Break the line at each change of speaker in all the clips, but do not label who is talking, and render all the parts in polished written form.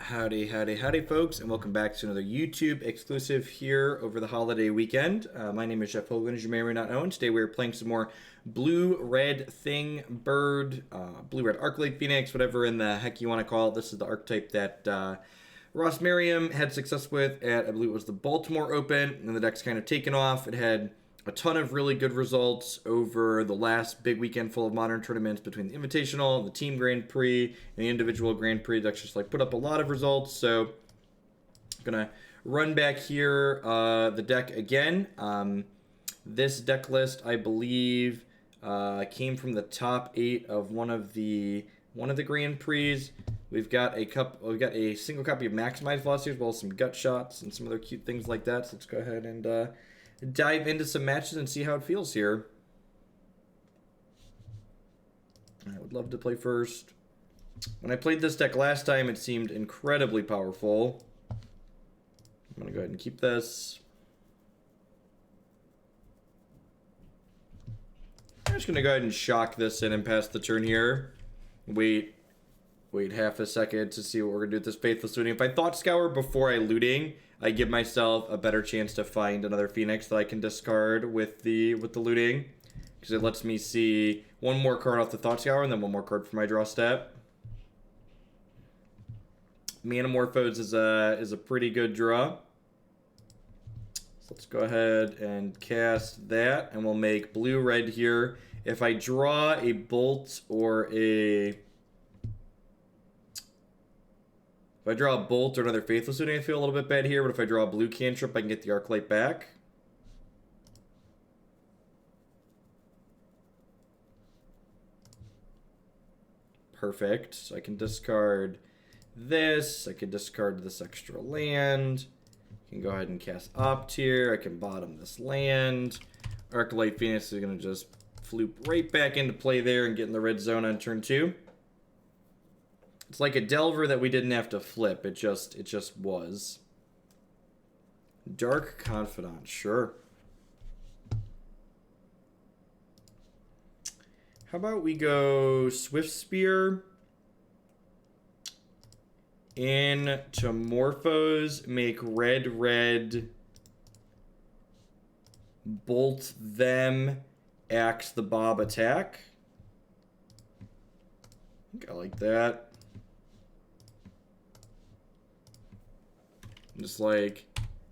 Howdy, howdy, howdy, folks, and welcome back to another YouTube exclusive here over the holiday weekend. My name is Jeff Hogan, as you may or may not know, and today we're playing some more blue-red thing, bird, blue-red Arclight Phoenix, whatever in the heck you want to call it. This is the archetype that Ross Merriam had success with at, I believe it was the Baltimore Open, and the deck's kind of taken off. It had a ton of really good results over the last big weekend full of modern tournaments between the Invitational, the Team Grand Prix, and the individual Grand Prix. That's just like put up a lot of results. So I'm gonna run back here the deck again. This deck list, I believe, came from the top 8 of one of the Grand Prix. We've got a single copy of Maximized Velocity as well as some gut shots and some other cute things like that. So let's go ahead and dive into some matches and see how it feels here. I would love to play first. When I played this deck last time, it seemed incredibly powerful. I'm going to go ahead and keep this. I'm just going to go ahead and shock this in and pass the turn here. Wait half a second to see what we're going to do with this Faithless Looting. If I Thought Scour before I looting, I give myself a better chance to find another Phoenix that I can discard with the looting, because it lets me see one more card off the Thought Scour and then one more card for my draw step. Manamorphose is a pretty good draw. So let's go ahead and cast that, and we'll make blue-red here. If I draw a Bolt or a... If I draw a Bolt or another Faithless Looting, I feel a little bit bad here, but if I draw a blue cantrip, I can get the Arclight back. Perfect. So I can discard this. I can discard this extra land. I can go ahead and cast Opt here. I can bottom this land. Arclight Phoenix is going to just floop right back into play there and get in the red zone on turn 2. It's like a Delver that we didn't have to flip. It just was. Dark Confidant, sure. How about we go Swiftspear into Morphose, make red, bolt them, axe the Bob attack. I think I like that. Just like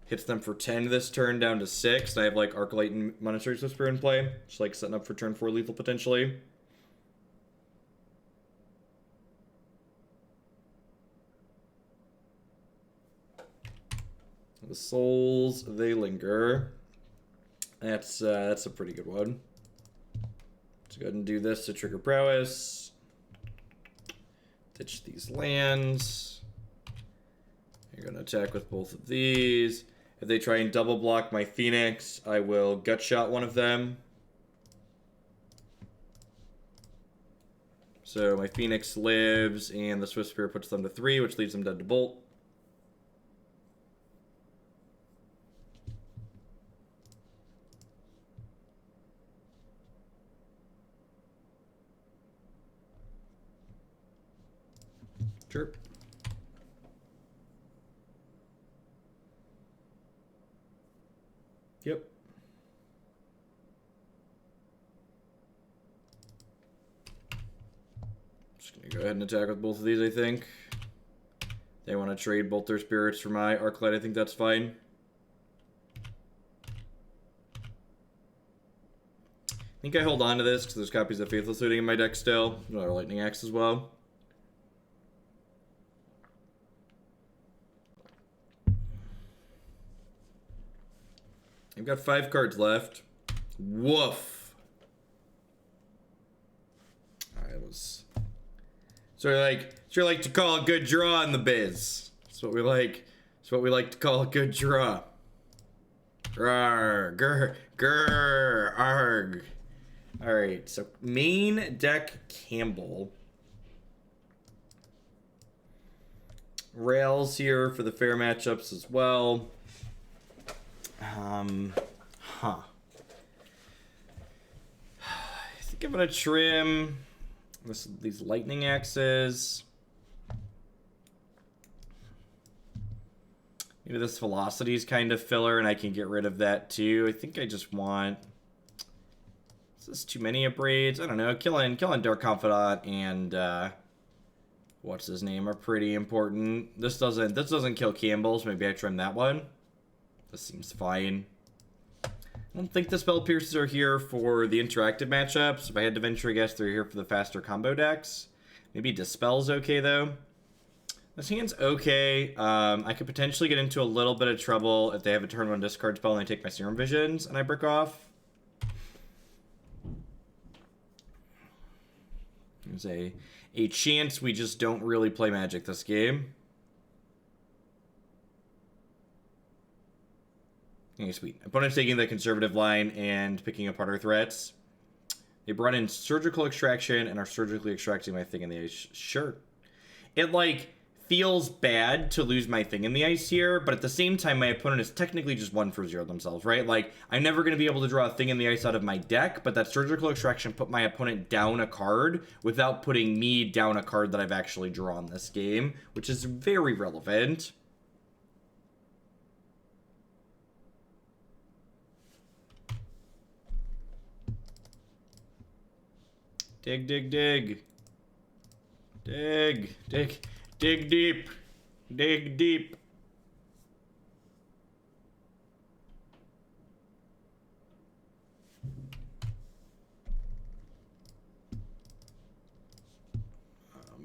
hits them for 10 this turn down to 6. I have like Arclight and Monastery Swiftspear in play. Just like setting up for turn 4 lethal potentially. The souls, they linger. That's a pretty good one. Let's go ahead and do this to trigger prowess. Ditch these lands. You're going to attack with both of these. If they try and double block my Phoenix, I will gut shot one of them. So my Phoenix lives, and the Swiftspear puts them to 3, which leaves them dead to bolt. Sure. Yep. Just gonna go ahead and attack with both of these, I think. They want to trade both their spirits for my Arclight. I think that's fine. I think I hold on to this because there's copies of Faithless Looting in my deck still. Another Lightning Axe as well. I've got 5 cards left. Woof. Alright, let's... So we like to call a good draw in the biz. That's what we like. That's what we like to call a good draw. Rawr, grr, grr, arg. Alright, so main deck Campbell. Rails here for the fair matchups as well. I think I'm gonna trim these lightning axes. Maybe this velocity is kind of filler, and I can get rid of that too. I think I just want... Is this too many Abrades? I don't know. Killing Dark Confidant and what's his name are pretty important. This doesn't kill Campbell's. Maybe I trim that one. This seems fine. I don't think the Spell Pierces are here for the interactive matchups. If I had to venture a guess, they're here for the faster combo decks. Maybe Dispel's okay though. This hand's okay. I could potentially get into a little bit of trouble if they have a turn 1 discard spell and I take my Serum Visions and I brick off. There's a chance we just don't really play Magic this game. Okay, sweet. Opponent's taking the conservative line and picking apart our threats. They brought in Surgical Extraction and are surgically extracting my Thing in the Ice. Sure. It, like, feels bad to lose my Thing in the Ice here, but at the same time, my opponent is technically just 1 for 0 themselves, right? Like, I'm never going to be able to draw a Thing in the Ice out of my deck, but that Surgical Extraction put my opponent down a card without putting me down a card that I've actually drawn this game, which is very relevant. Dig, dig, dig. Dig, dig. Dig deep. Dig deep.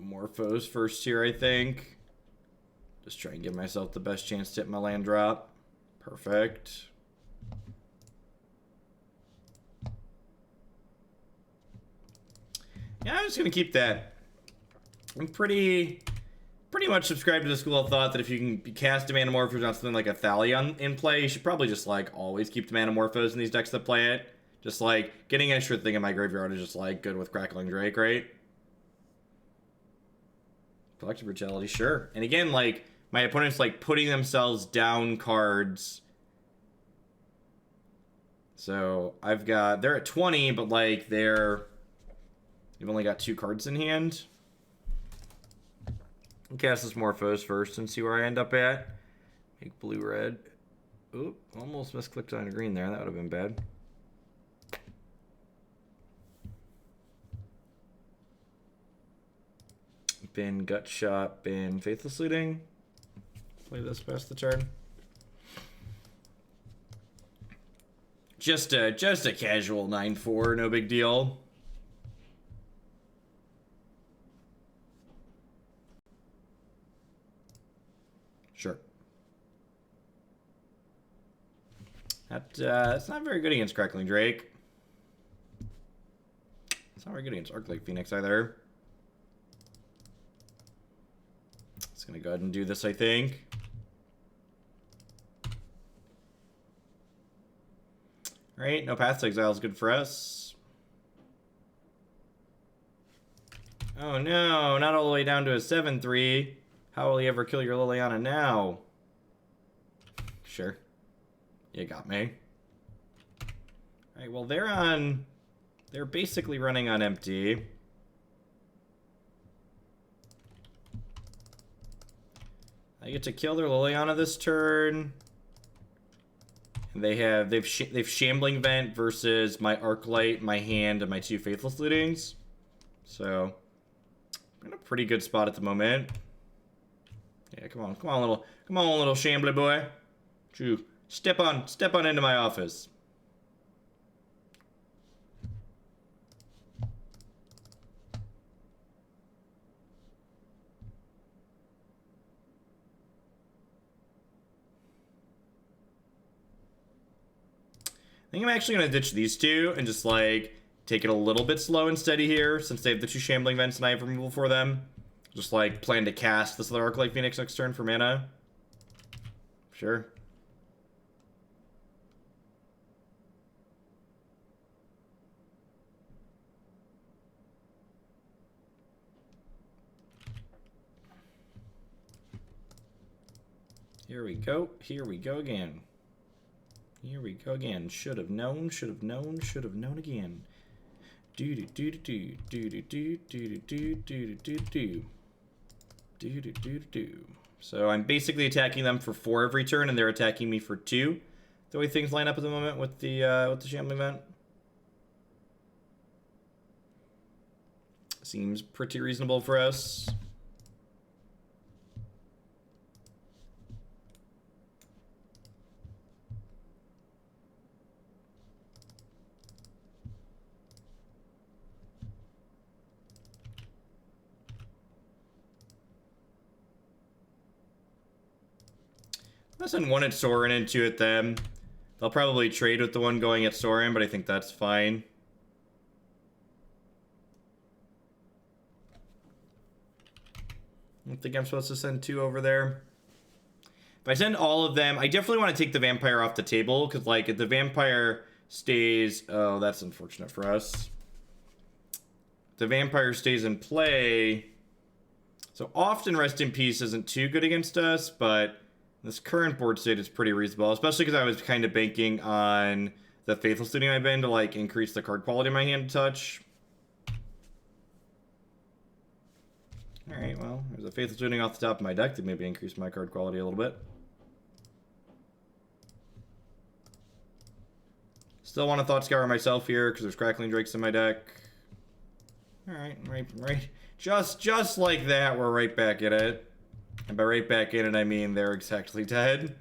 Morphose first here, I think. Just try and give myself the best chance to hit my land drop. Perfect. Yeah, I'm just going to keep that. I'm pretty much subscribed to the school of thought that if you can cast a Manamorphose on something like a Thalion in play, you should probably just, like, always keep the Manamorphose in these decks that play it. Just, like, getting an extra thing in my graveyard is just, like, good with Crackling Drake, right? Collective Brutality, sure. And again, like, my opponent's, like, putting themselves down cards. So, they're at 20, but, like, you've only got 2 cards in hand. I'll cast this Morphose first and see where I end up at. Make blue-red. Oop, almost misclicked on a green there. That would have been bad. Bin Gut Shot, bin Faithless Looting. Play this past the turn. Just a casual 9-4, no big deal. Sure. That's not very good against Crackling Drake. It's not very good against Arclight Phoenix either. It's gonna go ahead and do this, I think. Alright, no Path to Exile is good for us. Oh no, not all the way down to a 7-3. How will he ever kill your Liliana now? Sure. You got me. Alright, well they're basically running on empty. I get to kill their Liliana this turn. And they've Shambling Vent versus my Arclight, my hand, and my 2 Faithless Lootings. So I'm in a pretty good spot at the moment. Yeah, come on, little Shambly boy. Drew, step on into my office. I think I'm actually gonna ditch these 2 and just like take it a little bit slow and steady here, since they have the 2 Shambling Vents and I have removal for them. Just, like, plan to cast this other Arclight Phoenix next turn for mana. Sure. Here we go. Here we go again. Here we go again. Should have known, should have known, should have known again. Do do do do do do do do do do do do do. So I'm basically attacking them for 4 every turn, and they're attacking me for 2. The way things line up at the moment with the shambling event. Seems pretty reasonable for us. I send one at Sorin and 2 at them. They'll probably trade with the one going at Sorin, but I think that's fine. I don't think I'm supposed to send 2 over there. If I send all of them, I definitely want to take the vampire off the table, because, like, if the vampire stays... Oh, that's unfortunate for us. The vampire stays in play. So often Rest in Peace isn't too good against us, but this current board state is pretty reasonable, especially because I was kind of banking on the Faithless Looting I've been to, like, increase the card quality in my hand a touch. Alright, well, there's a Faithless Looting off the top of my deck that maybe increase my card quality a little bit. Still want to Thought Scour myself here, because there's Crackling Drakes in my deck. Alright, right. Just like that, we're right back at it. And by right back in it, I mean they're exactly dead.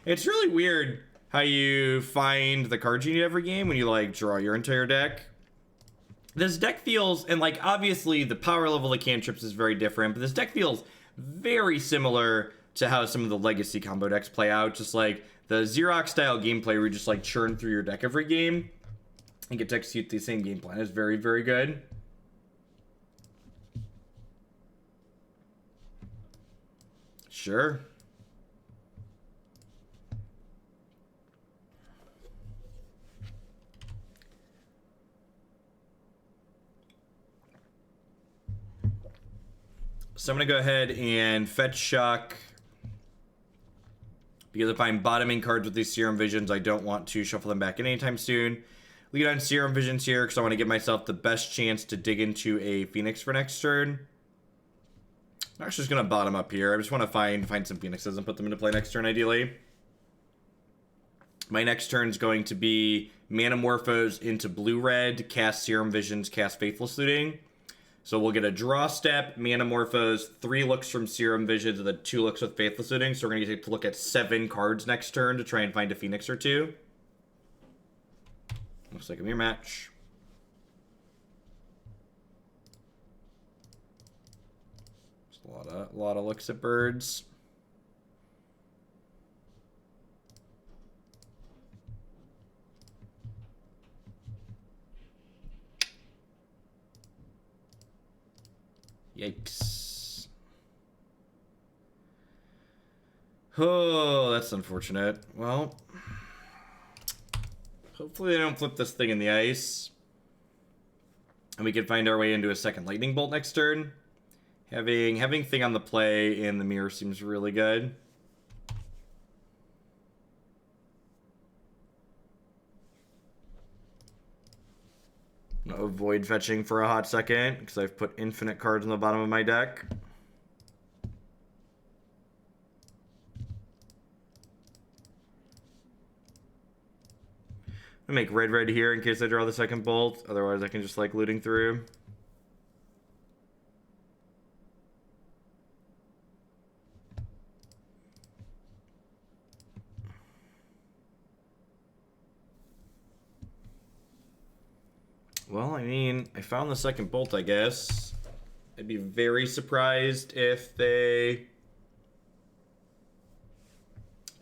It's really weird how you find the cards you need every game when you, like, draw your entire deck. This deck feels, and, like, obviously the power level of cantrips is very different, but this deck feels very similar to how some of the legacy combo decks play out. Just like the Xerox style gameplay where you just, like, churn through your deck every game and get to execute the same game plan is very, very good. Sure. So I'm going to go ahead and fetch Shock. Because if I'm bottoming cards with these Serum Visions, I don't want to shuffle them back in anytime soon. Lead on Serum Visions here because I want to give myself the best chance to dig into a Phoenix for next turn. I'm actually just going to bottom up here. I just want to find some Phoenixes and put them into play next turn, ideally. My next turn is going to be Manamorphose into blue-red, cast Serum Visions, cast Faithless Looting. So we'll get a draw step, Manamorphose, 3 looks from Serum Visions, and then 2 looks with Faithless Looting. So we're going to take a look at 7 cards next turn to try and find a Phoenix or 2. Looks like a mirror match. A lot of looks at birds. Yikes. Oh, that's unfortunate. Well, hopefully they don't flip this thing in the ice. And we can find our way into a second lightning bolt next turn. Having thing on the play in the mirror seems really good. I'm gonna avoid fetching for a hot second because I've put infinite cards on the bottom of my deck. I'm gonna make red here in case I draw the second bolt. Otherwise I can just like looting through. Well, I mean, I found the second bolt, I guess. I'd be very surprised if they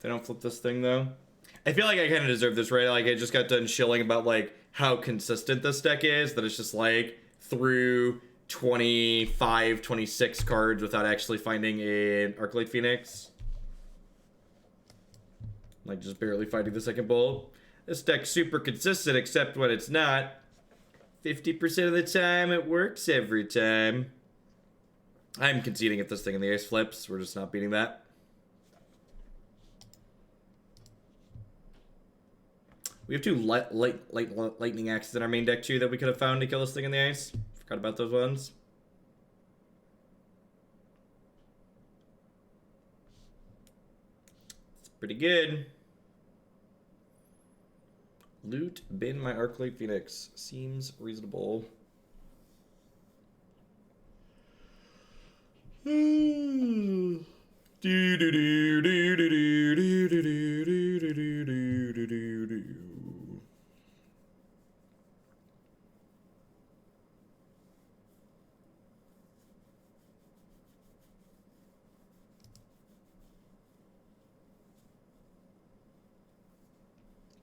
don't flip this thing, though. I feel like I kind of deserve this, right? Like, I just got done shilling about, like, how consistent this deck is. That it's just, like, through 25, 26 cards without actually finding an Arclight Phoenix. Like, just barely finding the second bolt. This deck's super consistent, except when it's not. 50% of the time, it works every time. I'm conceding if this thing in the ice flips. We're just not beating that. We have 2 lightning axes in our main deck, too, that we could have found to kill this thing in the ice. Forgot about those ones. Pretty good. Loot bin my Arclight Phoenix. Seems reasonable.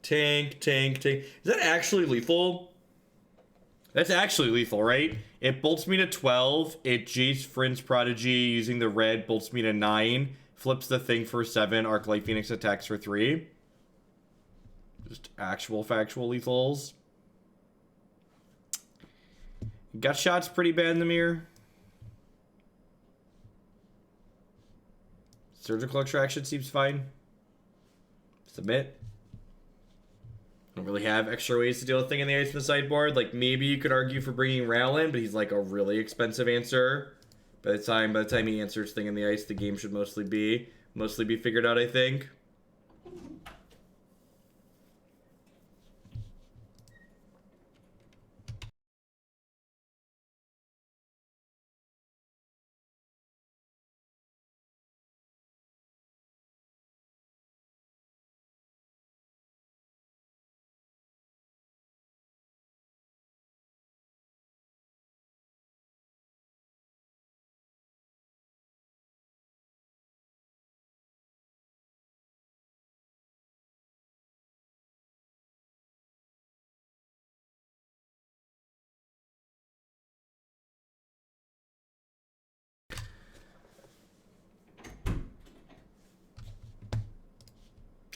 Tank, tank, tank. Is that actually lethal? That's actually lethal, right? It bolts me to 12. It Jace Friend's Prodigy using the red bolts me to 9. Flips the thing for 7. Arclight Phoenix attacks for 3. Just actual factual lethals. Gut shot's pretty bad in the mirror. Surgical extraction seems fine. Submit. Don't really have extra ways to deal with Thing in the Ice in the sideboard. Like, maybe you could argue for bringing Ral in, but he's like a really expensive answer. By the time he answers Thing in the Ice, the game should mostly be figured out, I think.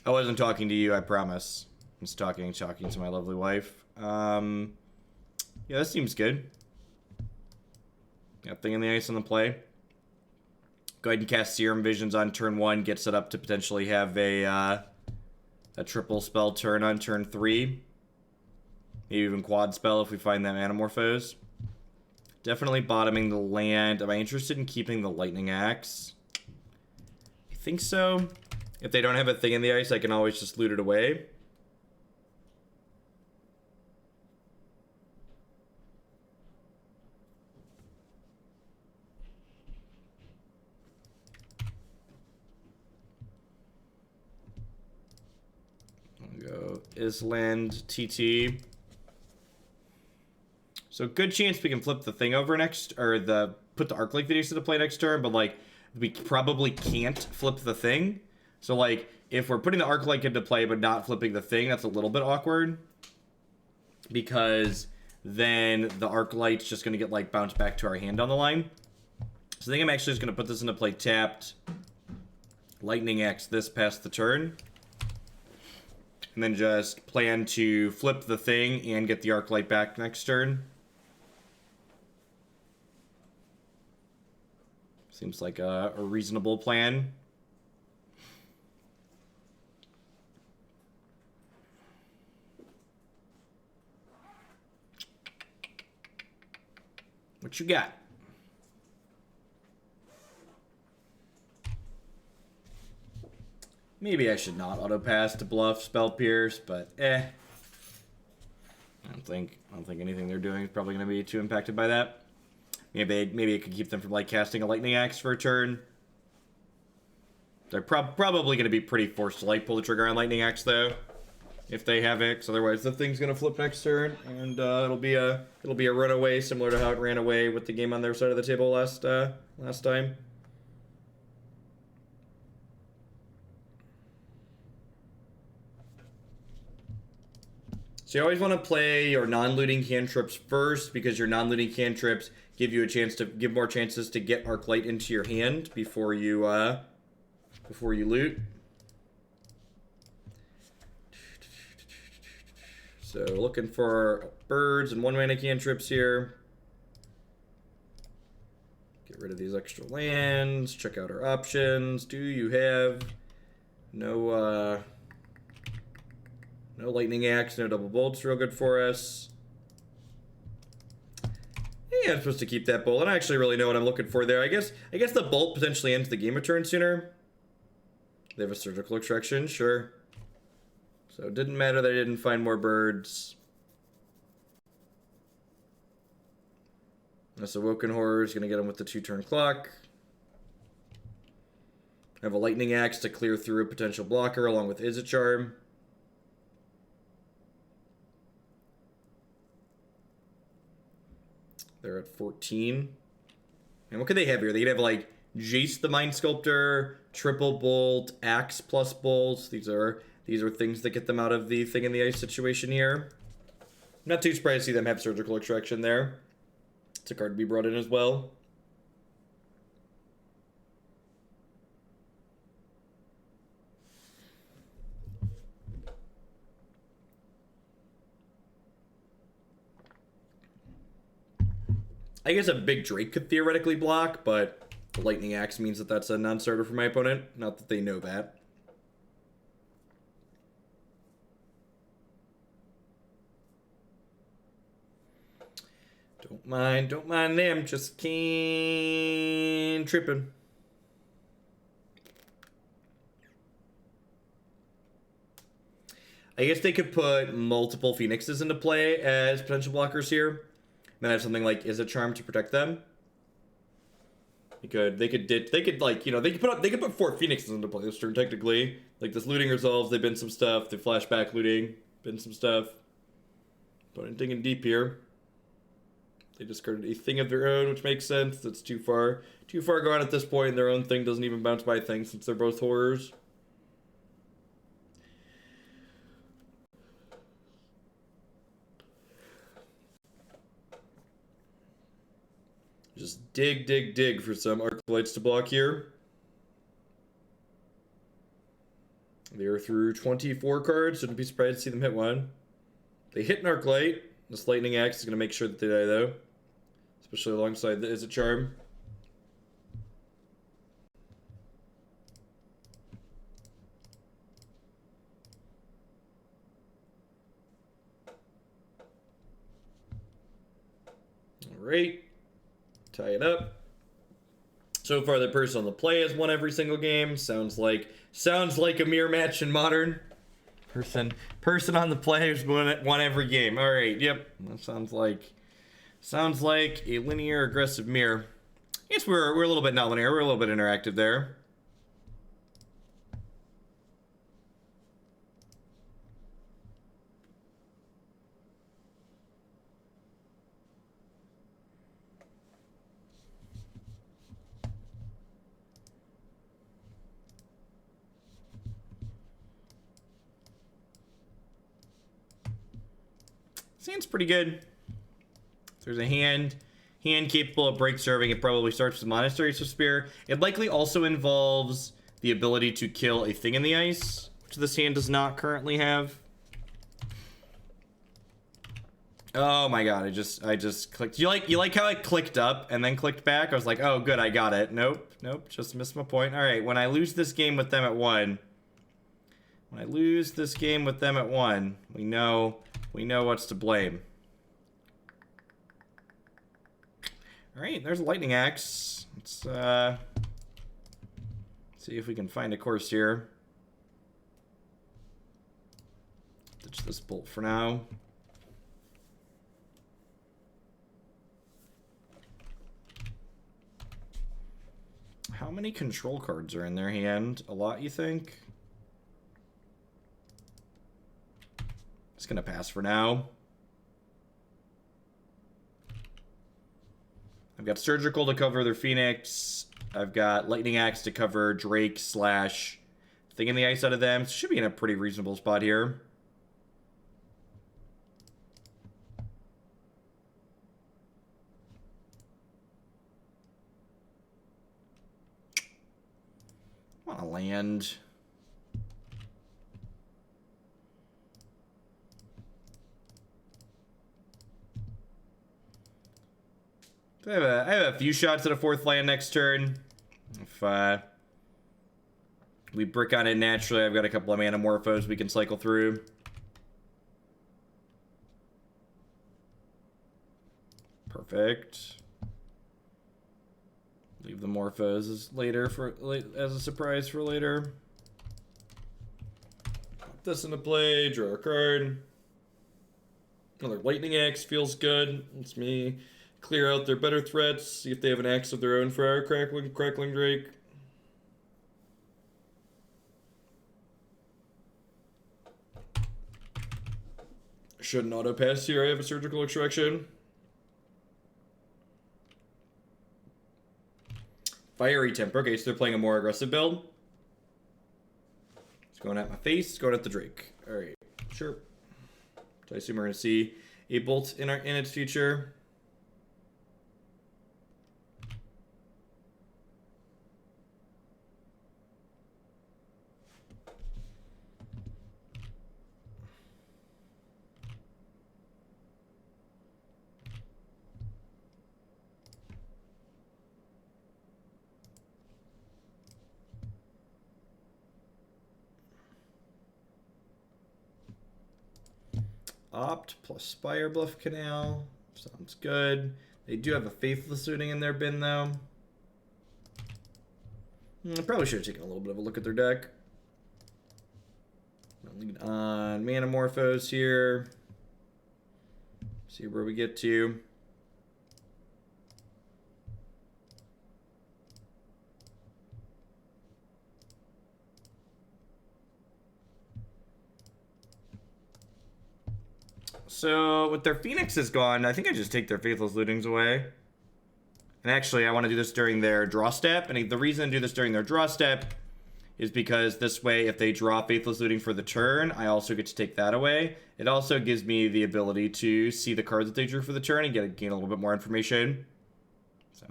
I wasn't talking to you, I promise. I was talking to my lovely wife. Yeah, that seems good. Got Thing in the Ice on the play. Go ahead and cast Serum Visions on turn 1. Get set up to potentially have a triple spell turn on turn 3. Maybe even quad spell if we find that Manamorphose. Definitely bottoming the land. Am I interested in keeping the Lightning Axe? I think so. If they don't have a Thing in the Ice, I can always just loot it away. I'll go Island TT. So good chance we can flip the thing over next, or put the Arclight Phoenix into play next turn, but like we probably can't flip the thing. So, like, if we're putting the Arclight into play but not flipping the thing, that's a little bit awkward. Because then the Arclight's just going to get, like, bounced back to our hand down the line. So I think I'm actually just going to put this into play tapped. Lightning Axe this past the turn. And then just plan to flip the thing and get the Arclight back next turn. Seems like a reasonable plan. What you got? Maybe I should not auto pass to bluff Spell Pierce, but I don't think anything they're doing is probably going to be too impacted by that. Maybe it could keep them from like casting a Lightning Axe for a turn. They're probably going to be pretty forced to like pull the trigger on Lightning Axe though, if they have it. 'Cause otherwise, the thing's going to flip next turn, and it'll be a runaway, similar to how it ran away with the game on their side of the table last time. So you always want to play your non-looting cantrips first, because your non-looting cantrips give you a chance to give more chances to get Arclight into your hand before you loot. So looking for birds and 1-mana cantrips here. Get rid of these extra lands. Check out our options. Do you have no Lightning Axe, no Double Bolts, real good for us. Yeah, I'm supposed to keep that bolt. I don't actually really know what I'm looking for there. I guess the bolt potentially ends the game a turn sooner. They have a surgical extraction, sure. So it didn't matter that I didn't find more birds. This Awoken Horror is going to get him with the 2-turn clock. I have a Lightning Axe to clear through a potential blocker along with Izzet Charm. They're at 14. And what could they have here? They could have like Jace the Mind Sculptor, Triple Bolt, Axe plus Bolt. These are things that get them out of the Thing in the Ice situation here. I'm not too surprised to see them have Surgical Extraction there. It's a card to be brought in as well. I guess a big Drake could theoretically block, but the Lightning Axe means that that's a non-starter for my opponent. Not that they know that. Don't mind them, just can't tripping. I guess they could put multiple Phoenixes into play as potential blockers here. Then have something like Izzet Charm to protect them. They could like, you know, they could put 4 Phoenixes into play this turn technically. Like this looting resolves, they've been some stuff. The flashback looting, been some stuff. But I'm digging deep here. They discarded a thing of their own, which makes sense. That's too far gone at this point. Their own thing doesn't even bounce by things since they're both horrors. Just dig for some Arclights to block here. They are through 24 cards. Shouldn't be surprised to see them hit one. They hit an Arclight. This Lightning Axe is going to make sure that they die, though. Especially alongside the Izzet Charm. Alright. Tie it up. So far, the person on the play has won every single game. Sounds like a mirror match in Modern. Person on the play has won every game. All right, yep. That sounds like a linear aggressive mirror. I guess we're a little bit not linear. We're a little bit interactive there. Seems pretty good. There's a hand capable of break serving. It probably starts with Monastery Swiftspear. It likely also involves the ability to kill a Thing in the Ice, which this hand does not currently have. Oh my god, I just clicked. You like how I clicked up and then clicked back? I was like, oh good, I got it. Nope, just missed my point. Alright, when I lose this game with them at 1. When I lose this game with them at 1, we know what's to blame. Alright, there's a Lightning Axe. Let's see if we can find a course here. Ditch this bolt for now. How many control cards are in their hand? A lot, you think? Just gonna pass for now. I've got Surgical to cover their Phoenix. I've got Lightning Axe to cover Drake / Thing in the Ice out of them. So should be in a pretty reasonable spot here. I want to land. I have a few shots at a 4th land next turn. If we brick on it naturally, I've got a couple of Manamorphose we can cycle through. Perfect. Leave the Morphos later as a surprise for later.
this into play, draw a card. Another Lightning Axe feels good. Lets me clear out their better threats, see if they have an axe of their own for our Crackling Drake. Shouldn't auto pass here. I have a Surgical Extraction.
Fiery Temper. Okay, so they're playing a more aggressive build. It's going at my face. It's going at the Drake. All right, sure. So I assume we're going to see a bolt in its future. Opt plus Spirebluff Canal. Sounds good. They do have a Faithless Looting in their bin, though. I probably should have taken a little bit of a look at their deck. On Manamorphose here. See where we get to. So, with their Phoenixes gone, I think I just take their Faithless Lootings away. And actually, I want to do this during their draw step. And the reason I do this during their draw step is because this way, if they draw Faithless Looting for the turn, I also get to take that away. It also gives me the ability to see the cards that they drew for the turn and gain a little bit more information. So,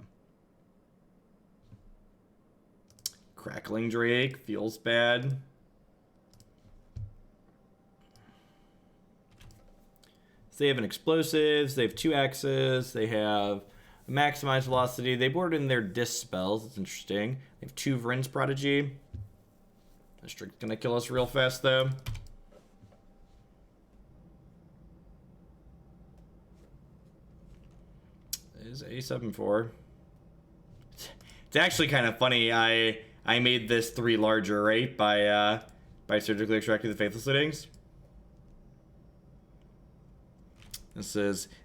Crackling Drake feels bad. They have an explosives, they have 2 axes, they have a maximized velocity. They board in their Dispels, it's interesting. They have 2 Vryn's Prodigy. This trick's gonna kill us real fast though. It is a 7/4. It's actually kind of funny. I made this 3 larger, right? By surgically extracting the Faithless Lootings.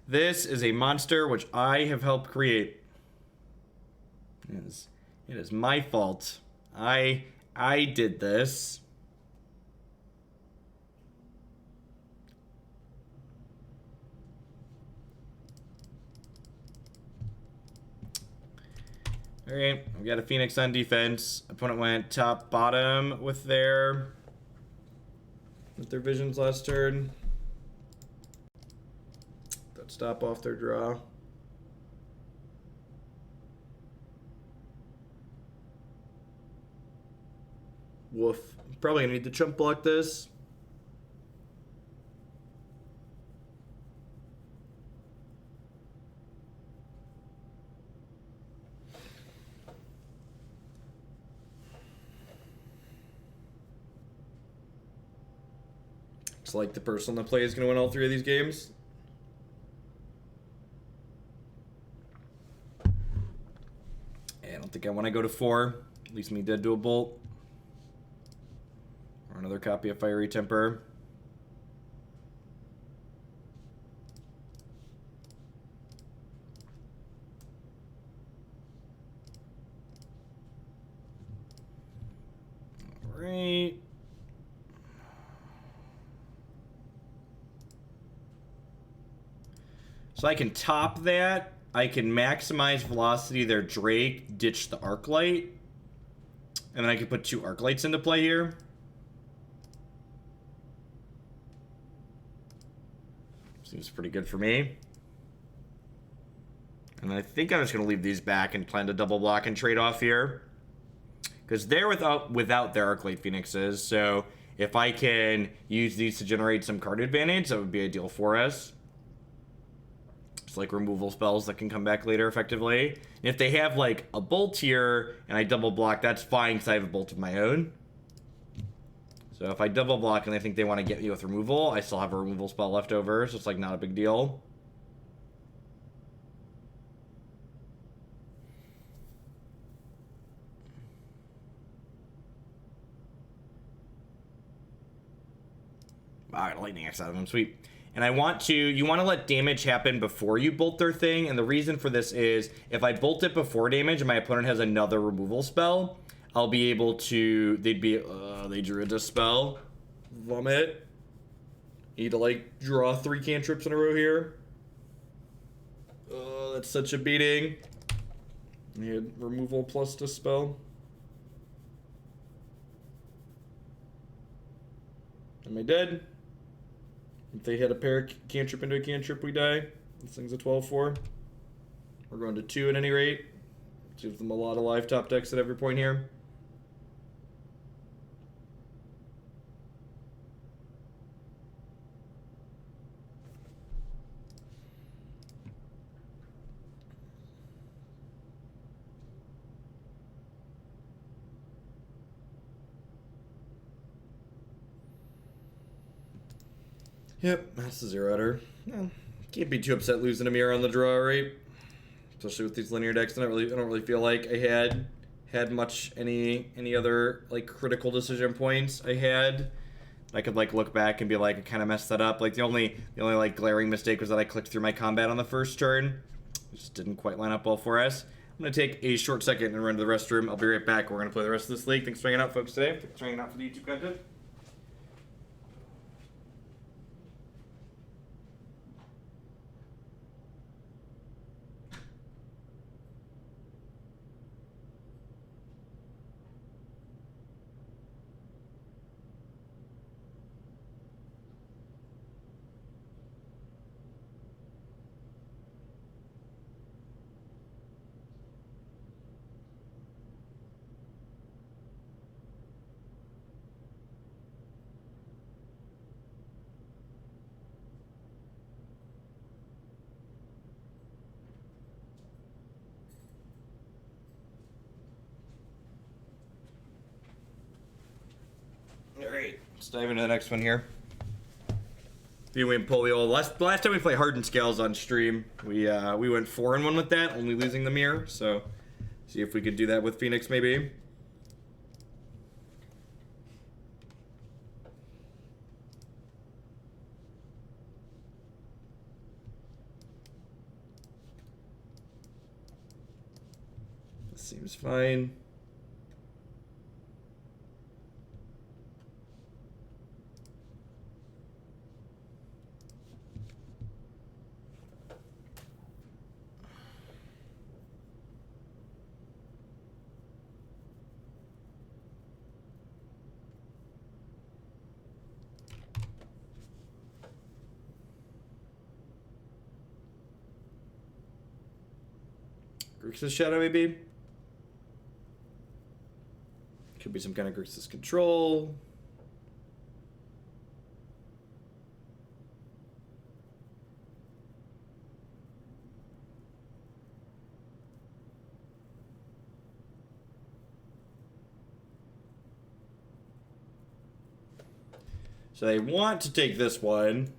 This is a monster which I have helped create. It is my fault. I did this. Alright, we got a Phoenix on defense. Opponent went top bottom with their visions last turn. Stop off their draw. Woof. Probably gonna need to chump block this. Looks like the person that plays is gonna win all 3 of these games. I don't think I want to go to 4. Leaves me dead to a bolt. Or another copy of Fiery Temper. Alright. So I can top that. I can maximize velocity of their Drake, ditch the Arclight. And then I can put 2 Arclights into play here. Seems pretty good for me. And I think I'm just going to leave these back and plan to double block and trade off here. Because they're without their Arclight Phoenixes. So if I can use these to generate some card advantage, that would be ideal for us. Like removal spells that can come back later effectively. And if they have like a bolt here and I double block, that's fine because I have a bolt of my own. So if I double block and I think they want to get me with removal, I still have a removal spell left over, so it's like not a big deal. I got a lightning axe out of them, sweet. And you want to let damage happen before you bolt their thing, and the reason for this is, if I bolt it before damage and my opponent has another removal spell, I'll be able to, they drew a Dispel. Vomit. Need to, like, draw 3 cantrips in a row here. That's such a beating. We had removal plus Dispel. Am I dead? If they hit a pair cantrip into a cantrip, we die. This thing's a 12-4. We're going to 2 at any rate. Gives them a lot of live top decks at every point here. Yep, that's the zero-outer. Yeah, can't be too upset losing a mirror on the draw, right? Especially with these linear decks. I don't really feel like I had much any other like critical decision points I could like look back and be like, I kind of messed that up. Like the only like glaring mistake was that I clicked through my combat on the first turn. It just didn't quite line up well for us. I'm gonna take a short second and run to the restroom. I'll be right back. We're gonna play the rest of this league. Thanks for hanging out, folks, today. Thanks for hanging out for the YouTube content. Alright, let's dive into the next one here. The win polio. Last time we played Hardened Scales on stream, we went 4-1 with that, only losing the mirror. So, see if we could do that with Phoenix maybe. This seems fine. Grixis Shadow, maybe? Could be some kind of Grixis control. So they want to take this one.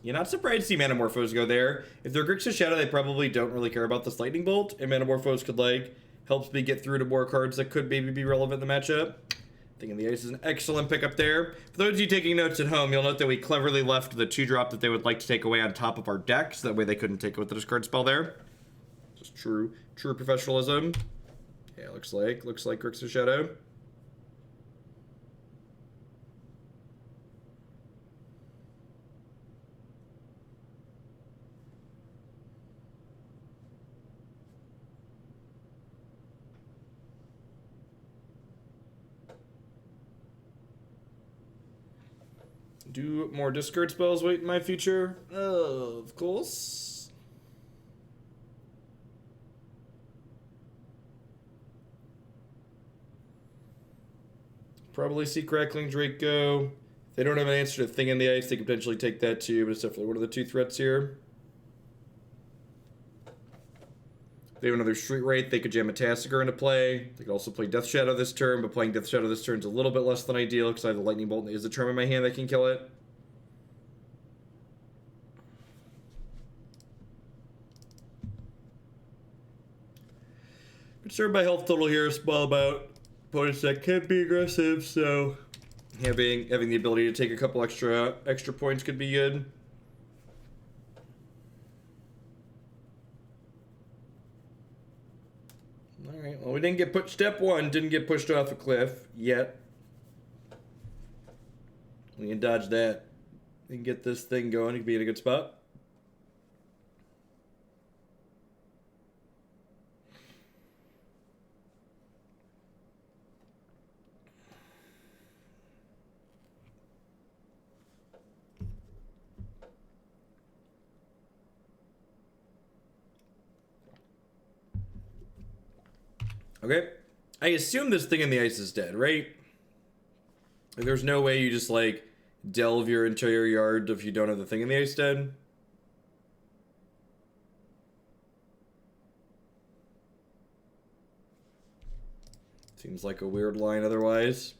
You're not surprised to see Manamorphose go there. If they're Grixis Shadow, they probably don't really care about this Lightning Bolt, and Manamorphose could, like, help me get through to more cards that could maybe be relevant in the matchup. Thinking the Ice is an excellent pickup there. For those of you taking notes at home, you'll note that we cleverly left the 2-drop that they would like to take away on top of our deck, so that way they couldn't take it with the discard spell there. Just true professionalism. Yeah, looks like Grixis Shadow. Do more discard spells wait in my future? Of course. Probably see Crackling Drake go. If they don't have an answer to Thing in the Ice, they could potentially take that too, but it's definitely one of the 2 threats here. If they have another Street Wraith, they could jam a Tassiger into play. They could also play Death Shadow this turn, but playing Death Shadow this turn is a little bit less than ideal because I have the Lightning Bolt and the Izzet Charm in my hand that can kill it. Concerned by health total here, small about opponents that can be aggressive, so
Having the ability to take a couple extra points could be good. All right. Well, we didn't get put. Step one didn't get pushed off a cliff yet. We can dodge that. We can get this thing going. You can be in a good spot. Okay. I assume this thing in the ice is dead, right? Like, there's no way you just, like, delve your entire yard if you don't have the thing in the ice dead. Seems like a weird line otherwise.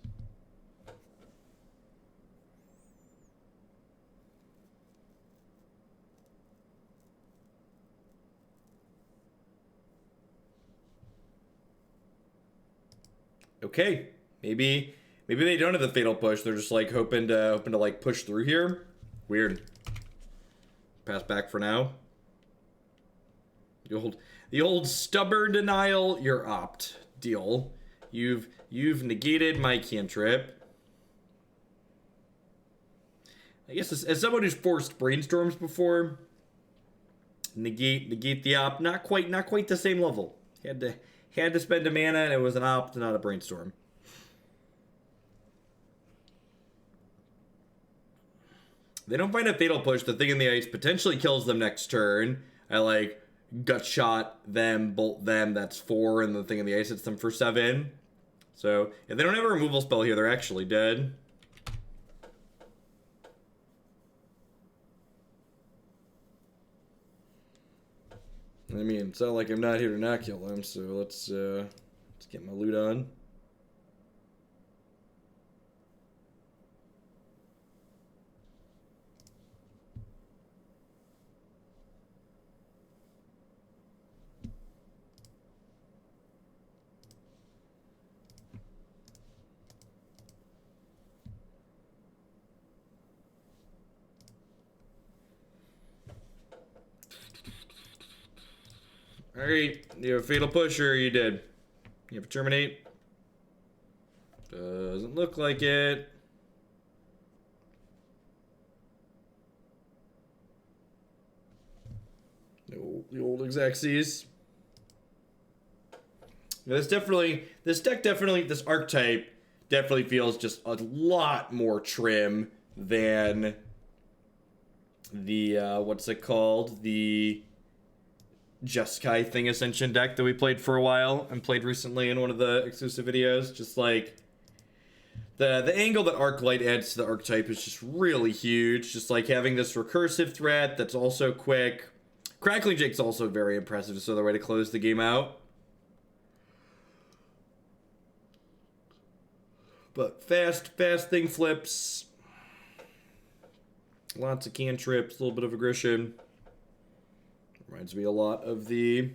Okay, maybe they don't have the fatal push. They're just like hoping to like push through here. Weird. Pass back for now. The old stubborn denial. You're opt deal. You've negated my cantrip. I guess as someone who's forced brainstorms before, negate the opt. Not quite the same level. Had to spend a mana, and it was an opt, not a brainstorm. They don't find a fatal push. The thing in the ice potentially kills them next turn. I like gut shot them, bolt them. That's 4, and the thing in the ice hits them for 7. So if they don't have a removal spell here, they're actually dead. I mean, it's not like I'm not here to not kill them, so let's get my loot on. Alright, you have a fatal push or you did? You have a terminate? Doesn't look like it. The old Exexies. This archetype definitely feels just a lot more trim than the, what's it called? The Jeskai Thing Ascension deck that we played for a while and played recently in one of the exclusive videos. Just like the angle that Arclight adds to the archetype is just really huge. Just like having this recursive threat that's also quick. Crackling Drake's also very impressive. Just another way to close the game out. But fast thing flips. Lots of cantrips, a little bit of aggression. Reminds me a lot of the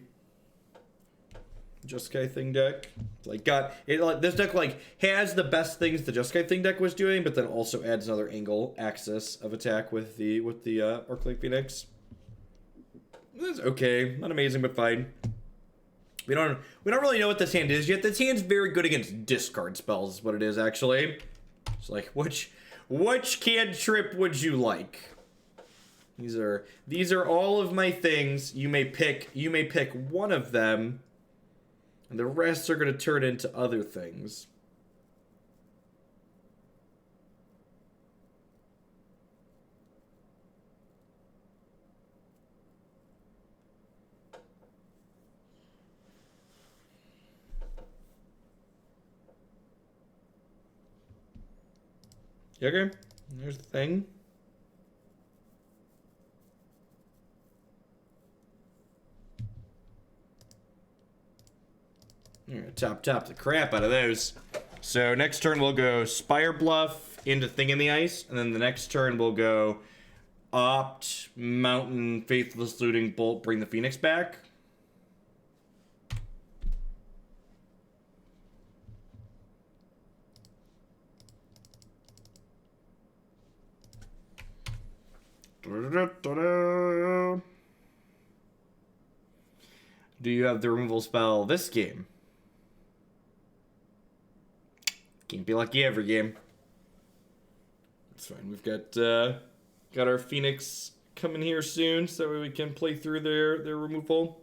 Jeskai Thing deck. Like this deck like has the best things the Jeskai Thing deck was doing, but then also adds another angle axis of attack with the Arclight Phoenix. That's okay, not amazing, but fine. We don't really know what this hand is yet. This hand's very good against discard spells, is what it is actually. It's like which cantrip would you like? These are all of my things. You may pick one of them, and the rest are going to turn into other things. Okay, there's the thing. Top the crap out of those. So next turn we'll go Spirebluff into Thing in the Ice, and then the next turn we'll go Opt, Mountain, Faithless Looting, Bolt, bring the Phoenix back.
Do you have the removal spell this game? Can't be lucky every game. That's fine. We've got our Phoenix coming here soon, so that way we can play through their removal.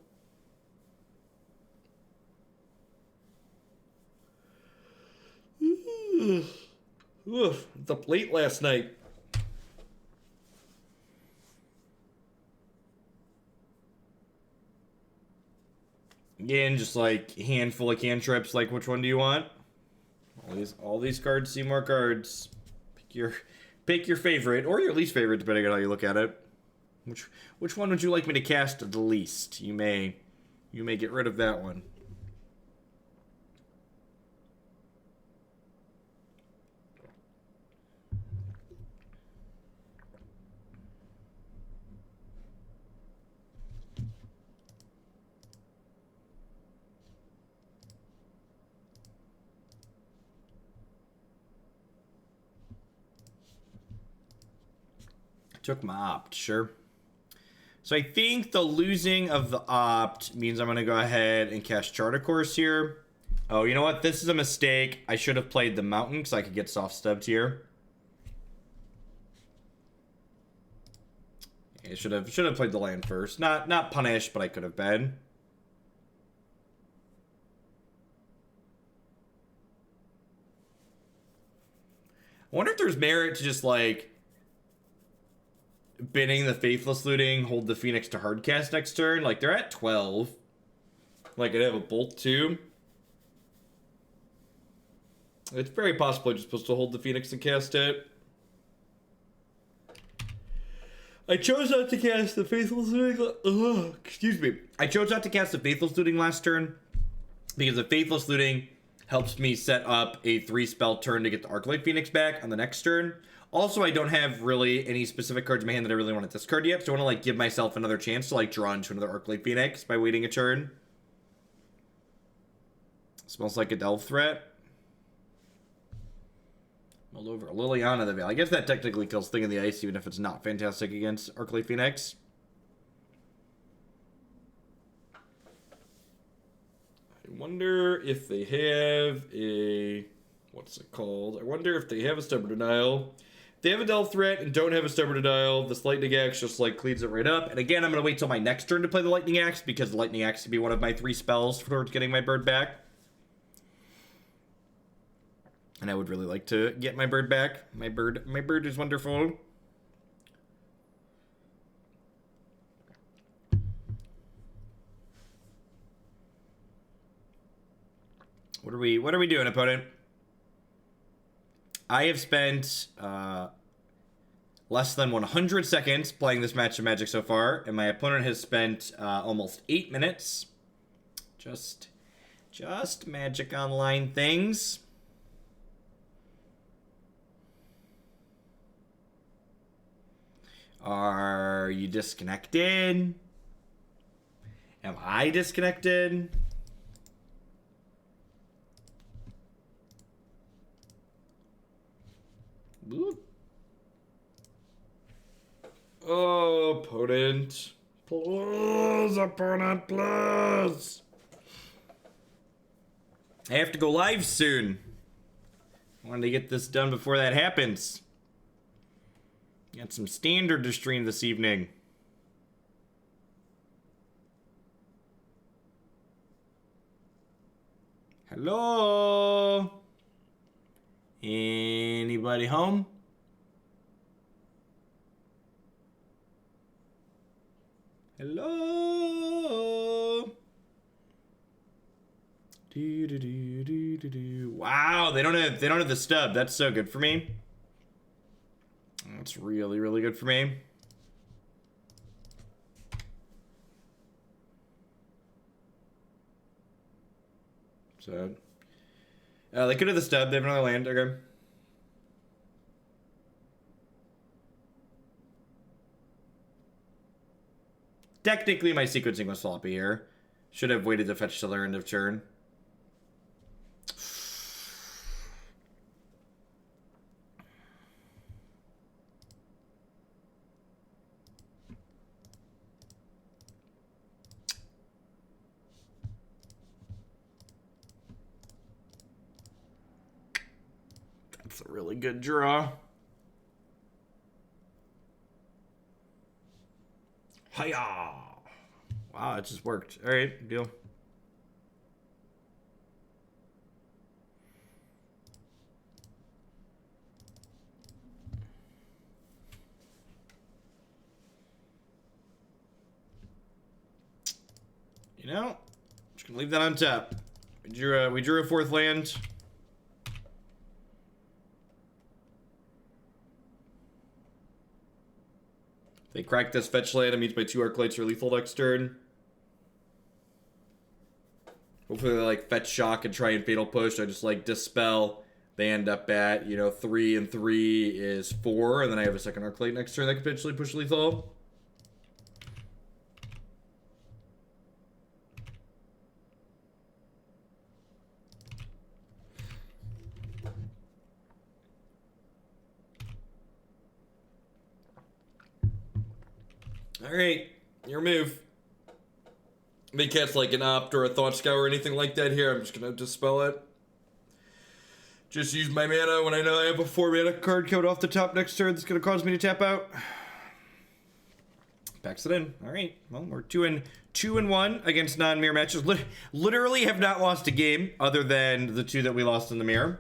Oof, it's up late last night. Again, just like a handful of cantrips. Like, which one do you want? All these cards see more cards. Pick your favorite or your least favorite, depending on how you look at it. Which one would you like me to cast the least? You may get rid of that one. Took my opt, sure. So I think the losing of the opt means I'm going to go ahead and cast Charter Course here. Oh, you know what? This is a mistake. I should have played the mountain so I could get soft stubbed here. I should have played the land first. Not punished, but I could have been. I wonder if there's merit to just like binning the Faithless Looting, hold the Phoenix to hardcast next turn. Like, they're at 12. Like, I'd have a bolt too. It's very possible I'm just supposed to hold the Phoenix and cast it. I chose not to cast the Faithless Looting. Excuse me. I chose not to cast the Faithless Looting last turn because the Faithless Looting helps me set up a 3-spell turn to get the Arclight Phoenix back on the next turn. Also, I don't have really any specific cards in my hand that I really want to discard yet, so I want to like give myself another chance to like draw into another Arclight Phoenix by waiting a turn. Smells like a Delve threat. Mulled over Liliana the Veil. I guess that technically kills Thing in the Ice, even if it's not fantastic against Arclight Phoenix. I wonder if they have a... what's it called? I wonder if they have a Stubborn Denial. If they have a Delve threat and don't have a Stubborn Denial, this Lightning Axe just like cleans it right up. And again, I'm going to wait till my next turn to play the Lightning Axe because the Lightning Axe can be one of my 3 spells towards getting my bird back. And I would really like to get my bird back. My bird is wonderful. What are we doing, opponent? I have spent less than 100 seconds playing this match of Magic so far, and my opponent has spent almost 8 minutes. Just Magic Online things. Are you disconnected? Am I disconnected? Boop. Oh, opponent. Please, opponent, please. I have to go live soon. I wanted to get this done before that happens. Got some standard to stream this evening. Hello? Anybody home? Hello? Wow, they don't have the stub. That's so good for me. That's really, really good for me. So, they could have the stub. They have another land. Okay. Technically, my sequencing was sloppy here. Should have waited to fetch till their end of turn.
It's a really good draw. Hiya! Wow, it just worked. All right, deal. You know, just gonna leave that on tap. We drew a fourth land. They crack this fetch land. It means my 2 Arclights are lethal next turn. Hopefully they like fetch shock and try and fatal push. I just like dispel. They end up at, you know, 3 and 3 is 4, and then I have a second Arclight next turn that could potentially push lethal. All right, your move. They cast like an Opt or a Thought Scour or anything like that here. I'm just gonna dispel it. Just use my mana when I know I have a 4 mana card coming off the top next turn that's gonna cause me to tap out. Backs it in. All right. Well, we're 2-1 against non-mirror matches. Literally have not lost a game other than the 2 that we lost in the mirror.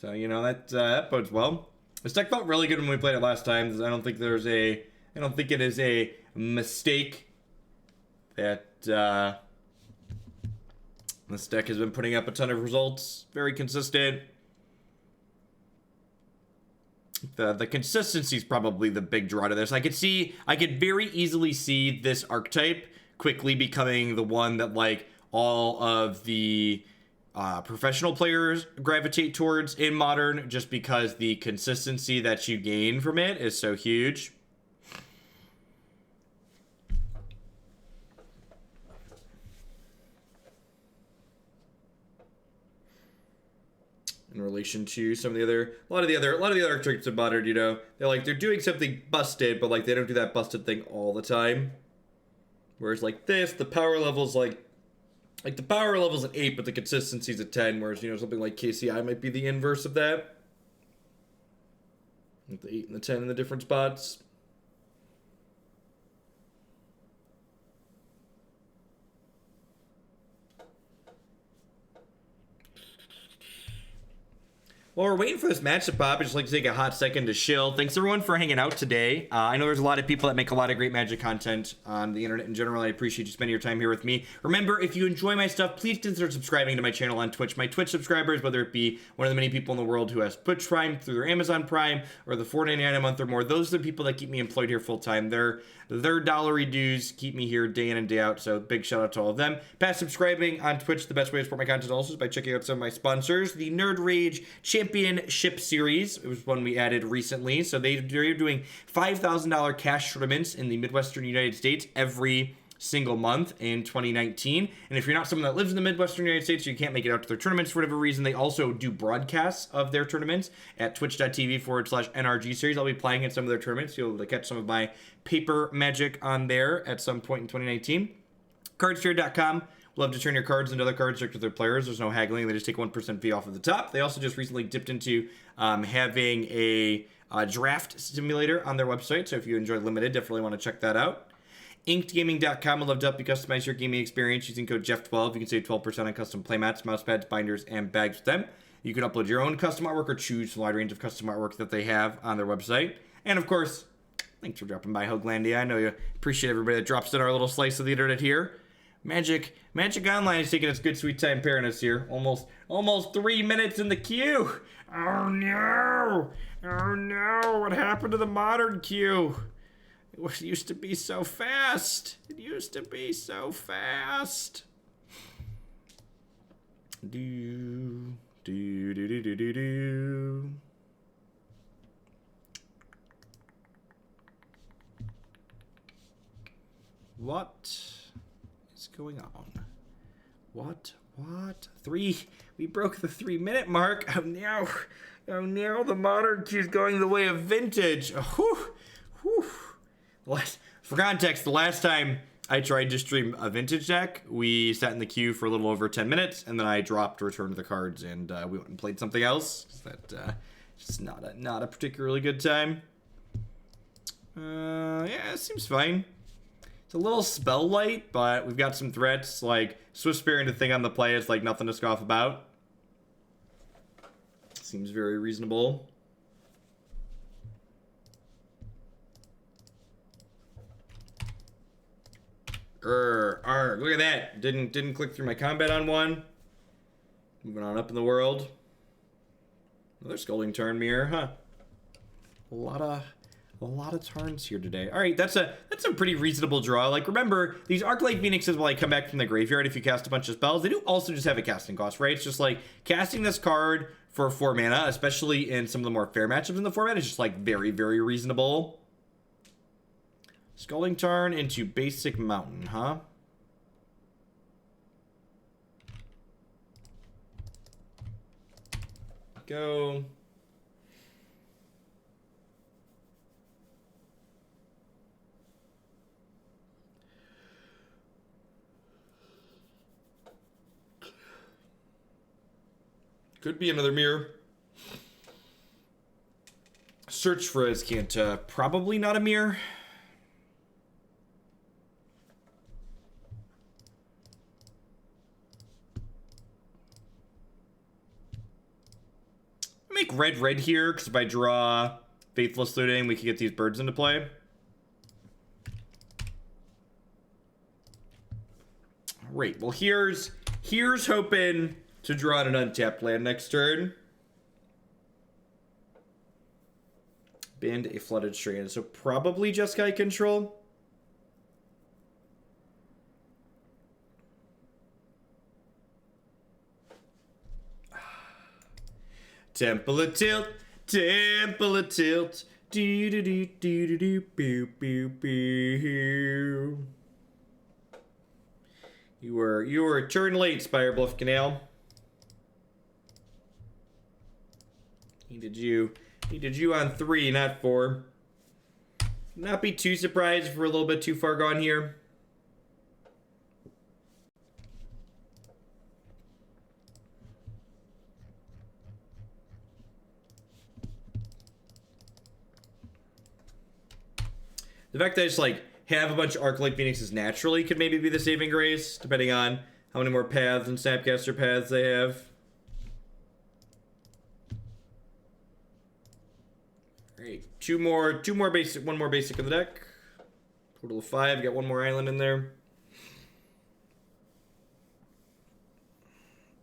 So you know that bodes well. This deck felt really good when we played it last time. I don't think it is a mistake that this deck has been putting up a ton of results. Very consistent. The consistency is probably the big draw to this. I could very easily see this archetype quickly becoming the one that like all of the professional players gravitate towards in Modern, just because the consistency that you gain from it is so huge. In relation to some of the other, a lot of the other archetypes in Modern, you know, they're doing something busted, but like they don't do that busted thing all the time. Whereas like this, the power level's like the power level's at 8, but the consistency's at 10, whereas, you know, something like KCI might be the inverse of that. With the 8 and the 10 in the different spots. While we're waiting for this match to pop, I'd just like to take a hot second to chill. Thanks everyone for hanging out today. I know there's a lot of people that make a lot of great Magic content on the internet in general. I appreciate you spending your time here with me. Remember, if you enjoy my stuff, please consider subscribing to my channel on Twitch. My Twitch subscribers, whether it be one of the many people in the world who has Twitch Prime through their Amazon Prime or the $4.99 a month or more, those are the people that keep me employed here full time. Their dollary dues keep me here day in and day out, so big shout out to all of them. Past subscribing on Twitch, the best way to support my content also is by checking out some of my sponsors. The Nerd Rage Championship Series, it was one we added recently, so they're doing $5,000 cash tournaments in the Midwestern United States every single month in 2019. And if you're not someone that lives in the Midwestern United States, or you can't make it out to their tournaments for whatever reason, they also do broadcasts of their tournaments at twitch.tv/NRG series. I'll be playing in some of their tournaments. You'll be able to catch some of my paper magic on there at some point in 2019. Cardsphere.com. Love to turn your cards into other cards direct to their players. There's no haggling. They just take 1% fee off of the top. They also just recently dipped into having a draft simulator on their website. So if you enjoy Limited, definitely want to check that out. InkedGaming.com. I'd love to help you customize your gaming experience using code Jeff12. You can save 12% on custom playmats, mousepads, binders, and bags with them. You can upload your own custom artwork or choose from a wide range of custom artwork that they have on their website. And of course, thanks for dropping by, Hoaglandia. I know you appreciate everybody that drops in our little slice of the internet here. Magic Online is taking its good sweet time pairing us here. Almost 3 minutes in the queue. Oh no! What happened to the Modern queue? It used to be so fast. Do. What is going on? What? 3? We broke the 3-minute mark. Oh no, the Modern queue's going the way of Vintage. For context, the last time I tried to stream a vintage deck. We sat in the queue for a little over 10 minutes, and then I dropped Return to the Cards, and we went and played something else. Just not a particularly good time. Yeah, it seems fine. It's a little spell light, but we've got some threats, like Swiftspear into thing on the play is like nothing to scoff about. Seems very reasonable. Look at that. Didn't click through my combat on one. Moving on up in the world. Another Scalding Tarn mirror, huh? A lot of turns here today. All right, that's a pretty reasonable draw. Like, remember, these Arclight Phoenixes will like come back from the graveyard if you cast a bunch of spells. They do also just have a casting cost, right? It's just like casting this card for 4 mana, especially in some of the more fair matchups in the format, is just like very, very reasonable. Scalding Tarn into basic mountain, huh? Go. Could be another mirror. Search for Azcanta. Probably not a mirror. Make red here, because if I draw Faithless Looting, we can get these birds into play. Great. Well, here's hoping to draw an untapped land next turn. Band a Flooded Strand. So probably Jeskai control. Temple of Tilt, Temple of Tilt, do do do do do do boo boo boo. You were a turn late, Spirebluff Canal. Needed you on 3, not 4. Not be too surprised if we're a little bit too far gone here. The fact that I just, like, have a bunch of Arclight Phoenixes naturally could maybe be the saving grace, depending on how many more paths and Snapcaster paths they have. Alright, one more basic in the deck. Total of 5, got one more island in there.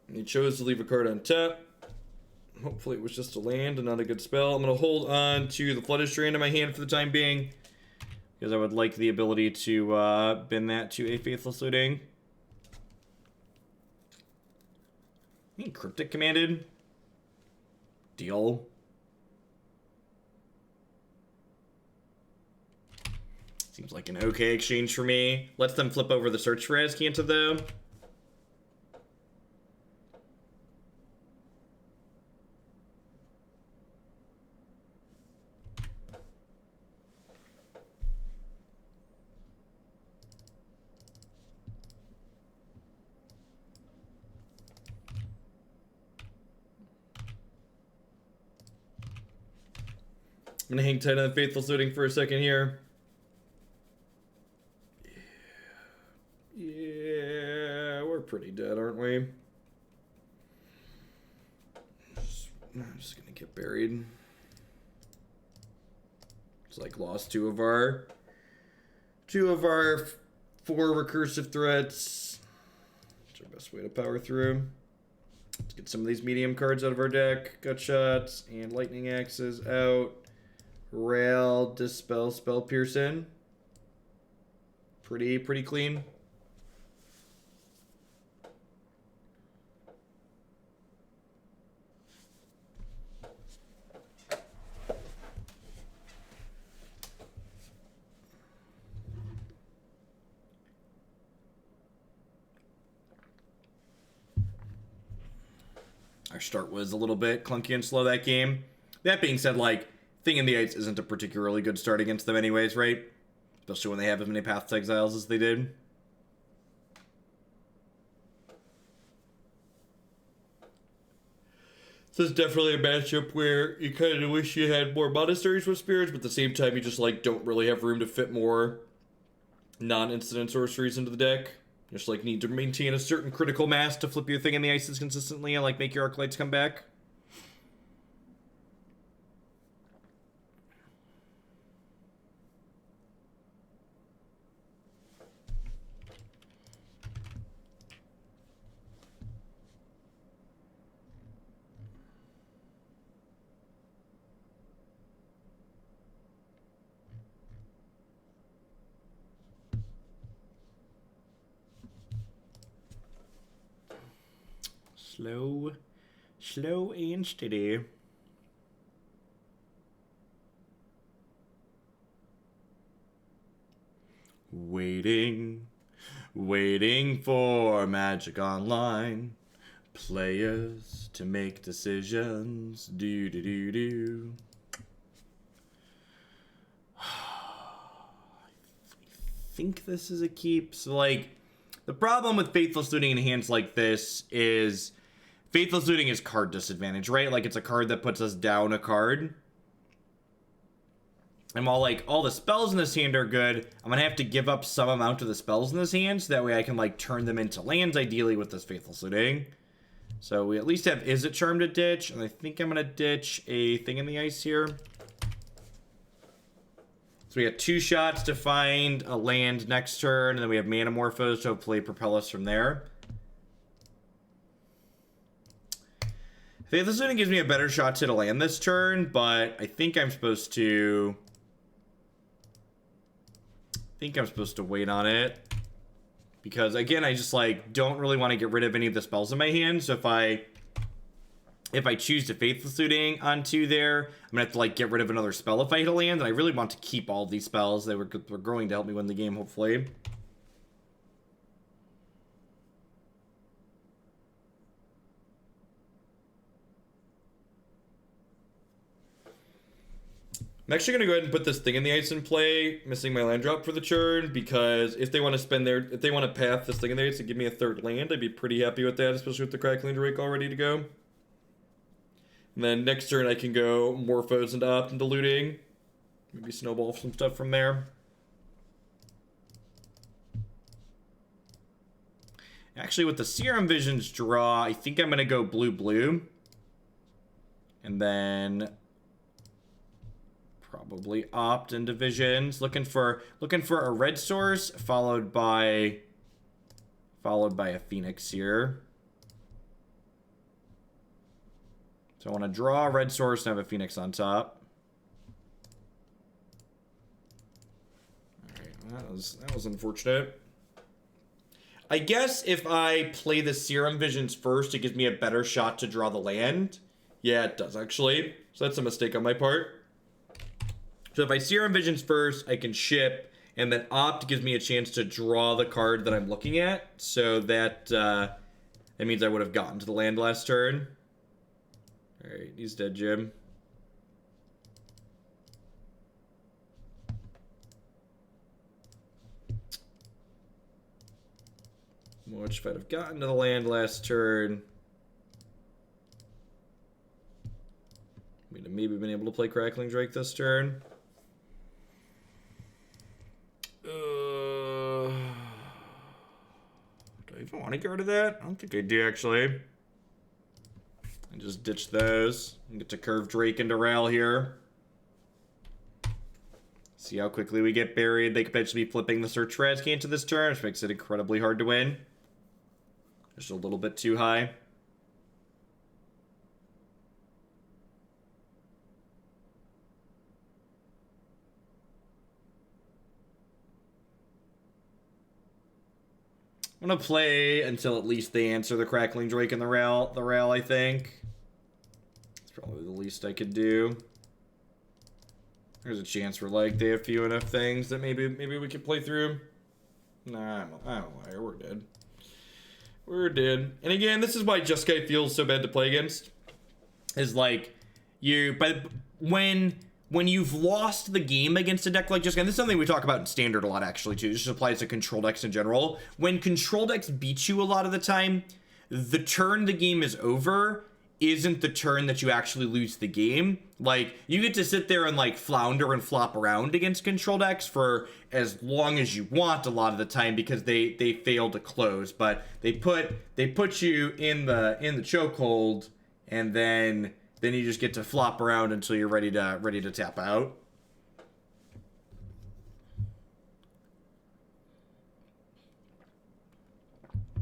And he chose to leave a card on top. Hopefully it was just a land and not a good spell. I'm going to hold on to the Flooded Strand in my hand for the time being, because I would like the ability to bend that to a Faithless Looting. Cryptic commanded. Deal. Seems like an okay exchange for me. Lets them flip over the search for Azcanta, though. I'm gonna hang tight on Faithless Looting for a second here. Yeah, we're pretty dead, aren't we? I'm just gonna get buried. It's like lost two of our 4 recursive threats. That's our best way to power through. Let's get some of these medium cards out of our deck. Gutshots and lightning axes out. Rail, Dispel, Spell Piercing. Pretty clean. Our start was a little bit clunky and slow that game. That being said, like, Thing in the Ice isn't a particularly good start against them anyways, right? Especially when they have as many Path to Exiles as they did. This is definitely a matchup where you kind of wish you had more Monastery Swiftspears, but at the same time you just like don't really have room to fit more non-incident sorceries into the deck. You just like need to maintain a certain critical mass to flip your thing in the ices consistently and like make your Arclights come back. Slow and steady. Waiting for Magic Online players to make decisions. Do. I think this is a keep. So, like, the problem with Faithless Looting in hands like this is Faithless Looting is card disadvantage, right? Like, it's a card that puts us down a card. And while, like, all the spells in this hand are good, I'm going to have to give up some amount of the spells in this hand, so that way I can, like, turn them into lands, ideally, with this Faithless Looting. So we at least have Izzet Charm to ditch, and I think I'm going to ditch a thing in the ice here. So we got 2 shots to find a land next turn, and then we have Manamorphose to hopefully propel us from there. Faithless Looting gives me a better shot to land this turn, but I think I'm supposed to... wait on it. Because, again, I just, like, don't really want to get rid of any of the spells in my hand. So if I choose to Faithless Looting onto there, I'm going to have to, like, get rid of another spell if I hit a land. And I really want to keep all these spells. They were going to help me win the game, hopefully. I'm actually going to go ahead and put this thing in the ice in play, missing my land drop for the turn, because if they want to path this thing in the ice and give me a 3rd land, I'd be pretty happy with that, especially with the Crackling Drake all ready to go. And then next turn I can go Morphose and opt into looting. Maybe snowball some stuff from there. Actually, with the Serum Visions draw, I think I'm going to go blue. And then... probably opt into Visions, looking for a red source followed by a Phoenix here. So I want to draw a red source and have a Phoenix on top. All right, that was unfortunate. I guess if I play the Serum Visions first, it gives me a better shot to draw the land. Yeah, it does actually. So that's a mistake on my part. So if I Serum Visions first, I can ship, and then opt gives me a chance to draw the card that I'm looking at. So that means I would have gotten to the land last turn. All right, he's dead, Jim. Which if I'd have gotten to the land last turn, we'd have maybe been able to play Crackling Drake this turn. Do I even want to go to that? I don't think I do, actually. I just ditch those and get to curve Drake into Rail here. See how quickly we get buried. They could potentially be flipping the Search for Azcanta this turn, which makes it incredibly hard to win. Just a little bit too high. I'm gonna play until at least they answer the Crackling Drake and the Rail, I think. It's probably the least I could do. There's a chance we're like they have few enough things that maybe we could play through. Nah, I'm a liar. We're dead. We're dead. And again, this is why Jeskai feels so bad to play against. Is like when
when you've lost the game against a deck like Jeskai, and this is something we talk about in Standard a lot, actually, too. This just applies to control decks in general. When control decks beat you a lot of the time, the turn the game is over isn't the turn that you actually lose the game. Like, you get to sit there and, like, flounder and flop around against control decks for as long as you want a lot of the time because they fail to close. But they put you in the chokehold, and then you just get to flop around until you're ready to tap out.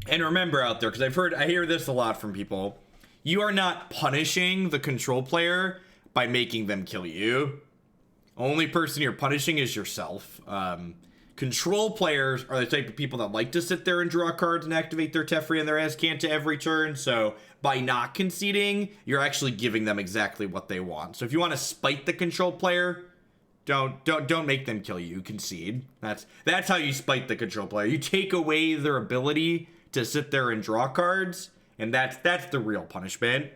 And remember out there, because I hear this a lot from people, you are not punishing the control player by making them kill you. Only person you're punishing is yourself. Control players are the type of people that like to sit there and draw cards and activate their Teferi and their Azcanta every turn, so by not conceding, you're actually giving them exactly what they want. So if you want to spite the control player, don't make them kill you, concede. That's how you spite the control player. You take away their ability to sit there and draw cards, and that's the real punishment.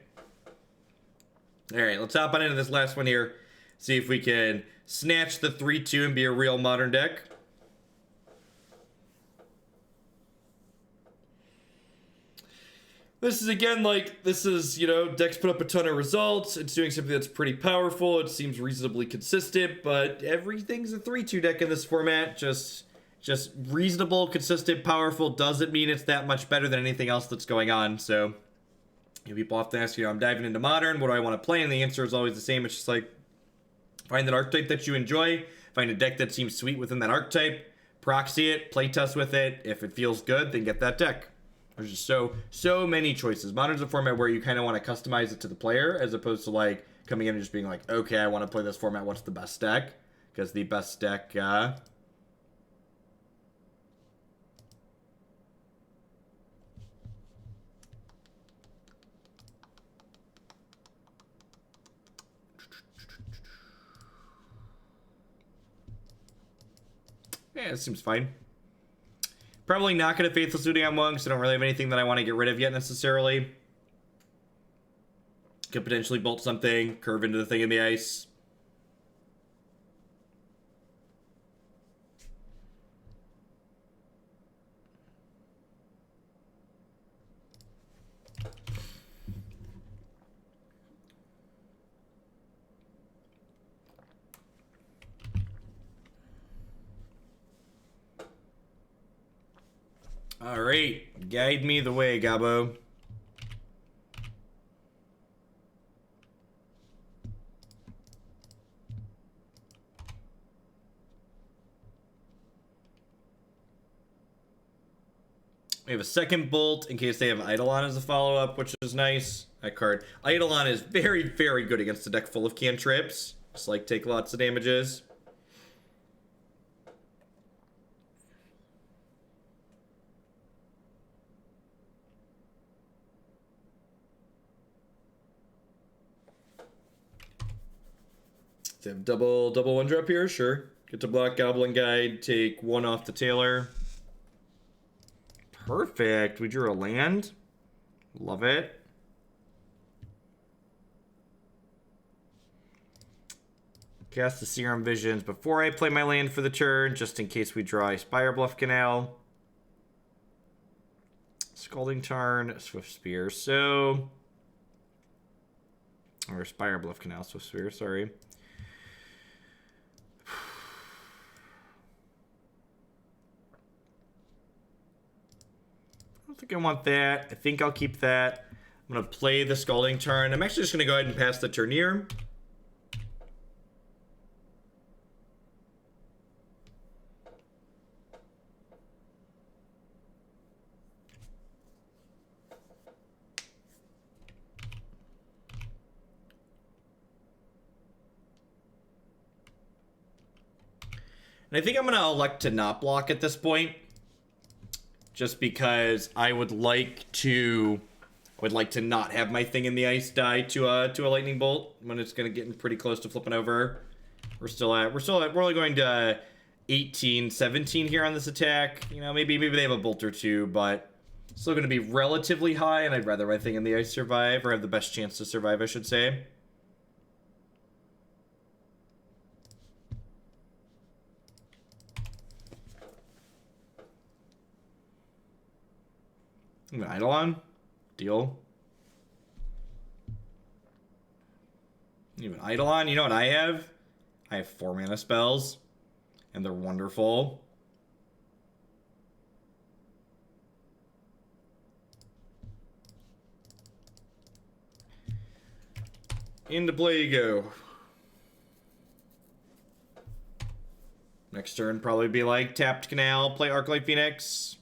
Alright, let's hop on into this last one here. See if we can snatch the 3-2 and be a real modern deck. This is, again, like, decks put up a ton of results. It's doing something that's pretty powerful. It seems reasonably consistent, but everything's a 3-2 deck in this format. Just reasonable, consistent, powerful doesn't mean it's that much better than anything else that's going on. So, people often ask, I'm diving into Modern, what do I want to play? And the answer is always the same. It's just like, find that archetype that you enjoy, find a deck that seems sweet within that archetype, proxy it, playtest with it. If it feels good, then get that deck. There's just so many choices. Modern's a format where you kind of want to customize it to the player, as opposed to, like, coming in and just being like, okay, I want to play this format, what's the best deck? Because the best deck, yeah, it seems fine. Probably not going to Faithless Looting on one, because I don't really have anything that I want to get rid of yet, necessarily. Could potentially bolt something, curve into the thing in the ice. Alright, guide me the way, Gabo. We have a second bolt in case they have Eidolon as a follow-up, which is nice. That card. Eidolon is very, very good against a deck full of cantrips. Just like take lots of damages. They have double one drop here, sure. Get to block Goblin Guide, take one off the Tailor. Perfect. We drew a land. Love it. Cast the Serum Visions before I play my land for the turn, just in case we draw a Spirebluff Canal. Scalding Tarn, Swiftspear, so... Or Spirebluff Canal, Swiftspear, sorry. I think I want that. I think I'll keep that. I'm going to play the Scalding Tarn. I'm actually just going to go ahead and pass the turn here. And I think I'm going to elect to not block at this point. Just because I would like to not have my thing in the ice die to a lightning bolt when it's gonna get pretty close to flipping over. We're only going to 18, 17 here on this attack. Maybe they have a bolt or two, but still gonna be relatively high, and I'd rather my thing in the ice survive, or have the best chance to survive, I should say. Even Eidolon? Deal. Even Eidolon? You know what I have? I have 4 mana spells. And they're wonderful. Into play you go. Next turn probably be like tapped Canal, play Arclight Phoenix.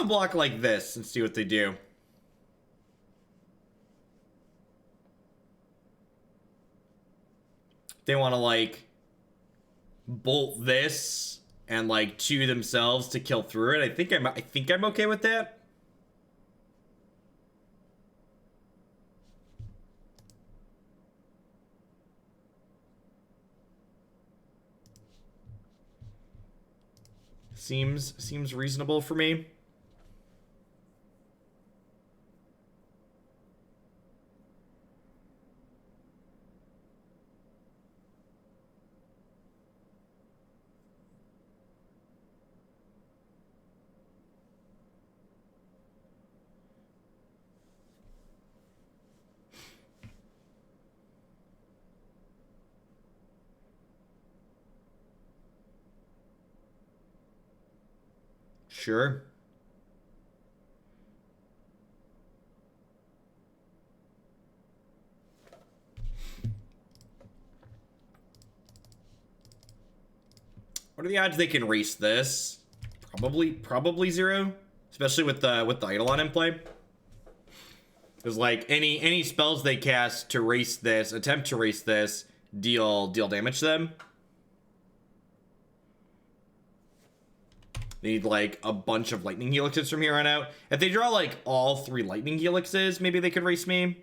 I'll block like this and see what they do. They want to like bolt this and like 2 themselves to kill through it. I think I'm okay with that. Seems reasonable for me. Sure. What are the odds they can race this? Probably 0, especially with the Eidolon in play. Because like any spells they cast to race this, attempt to race this, deal damage to them. They need like a bunch of lightning helixes from here on out. If they draw like all 3 lightning helixes, maybe they could race me.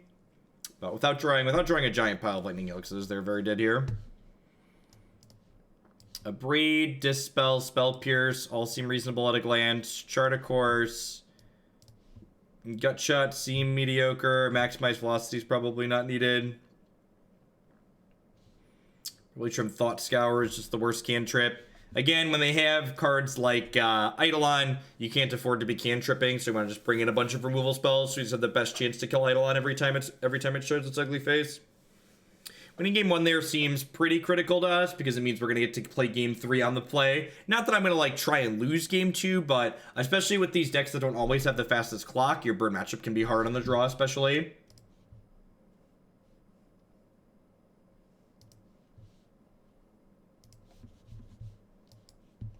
But without drawing a giant pile of lightning helixes, they're very dead here. Abrade, Dispel, Spell Pierce, all seem reasonable at a glance. Chart a course. Gut Shot seem mediocre. Maximize velocity is probably not needed. Really trim Thought Scour is just the worst cantrip. Again, when they have cards like Eidolon, you can't afford to be cantripping, so you want to just bring in a bunch of removal spells, so you just have the best chance to kill Eidolon every time it shows its ugly face. Winning game 1 there seems pretty critical to us, because it means we're going to get to play game 3 on the play. Not that I'm going to like try and lose game 2, but especially with these decks that don't always have the fastest clock, your burn matchup can be hard on the draw especially.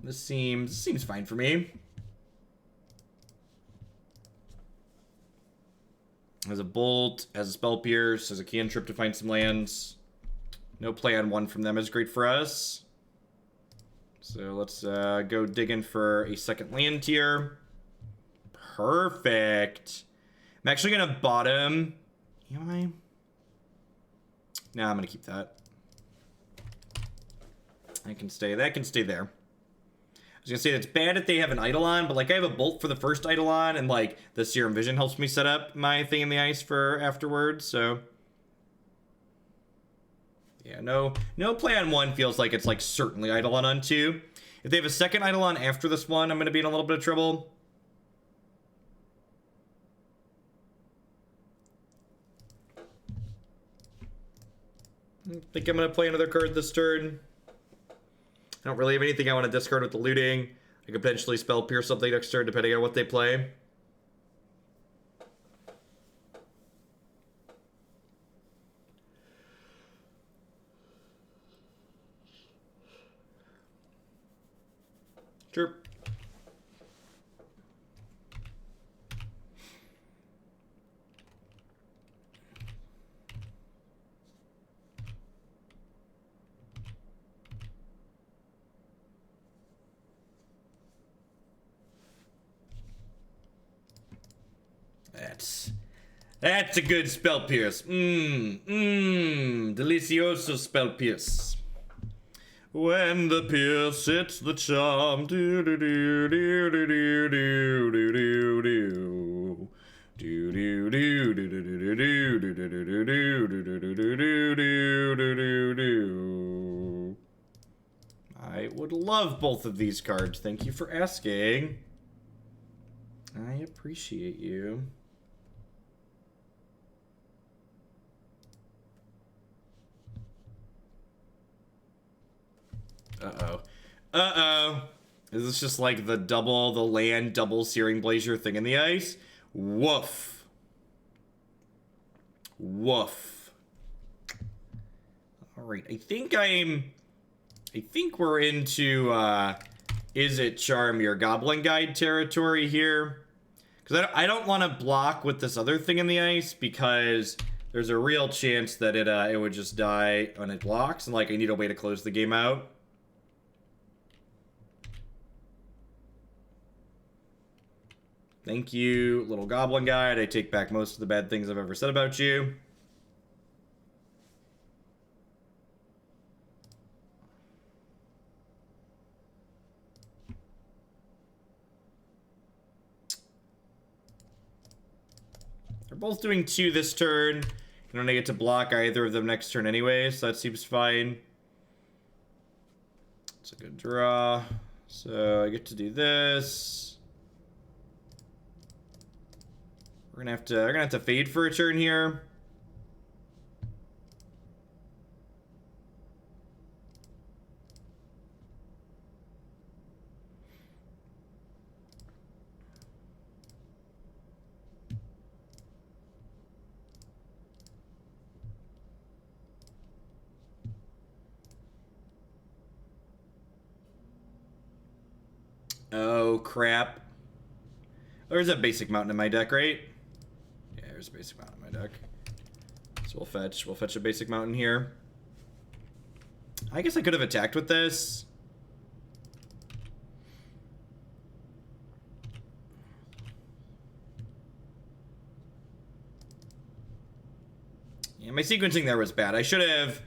This seems fine for me. Has a bolt, has a spell pierce, has a cantrip to find some lands. No play on 1 from them is great for us. So let's go digging for a second land tier. Perfect. I'm actually gonna bottom. Am I? Nah, I'm gonna keep that. That can stay there. I was gonna say it's bad if they have an Eidolon, but like I have a bolt for the first Eidolon, and like the Serum Vision helps me set up my thing in the ice for afterwards. So yeah, no play on 1 feels like it's like certainly Eidolon on 2. If they have a second Eidolon after this one, I'm gonna be in a little bit of trouble. I think I'm gonna play another card this turn. I don't really have anything I want to discard with the looting. I could potentially spell pierce something next turn depending on what they play.
Sure. That's a good spell pierce. Delicioso spell pierce. When the pierce hits the charm, do do do do do do do do do do. Do do do do do do do do do do do do do do do do. I would love both of these cards. Thank you for asking. I appreciate you. Uh-oh. Uh-oh. Is this just like the land, double Searing Blazer thing in the ice? Woof. Woof. Alright, I think we're into, Izzet Charm, your Goblin Guide territory here. Because I don't want to block with this other thing in the ice, because there's a real chance that it would just die when it blocks, and like I need a way to close the game out. Thank you, little Goblin Guide. I take back most of the bad things I've ever said about you. They're both doing 2 this turn. And then I get to block either of them next turn anyway, so that seems fine. It's a good draw. So I get to do this. We're gonna have to fade for a turn here. Oh crap. There's a basic mountain in my deck, right? Yeah, there's a basic mountain in my deck. So we'll fetch a basic mountain here. I guess I could have attacked with this. Yeah, my sequencing there was bad. I should have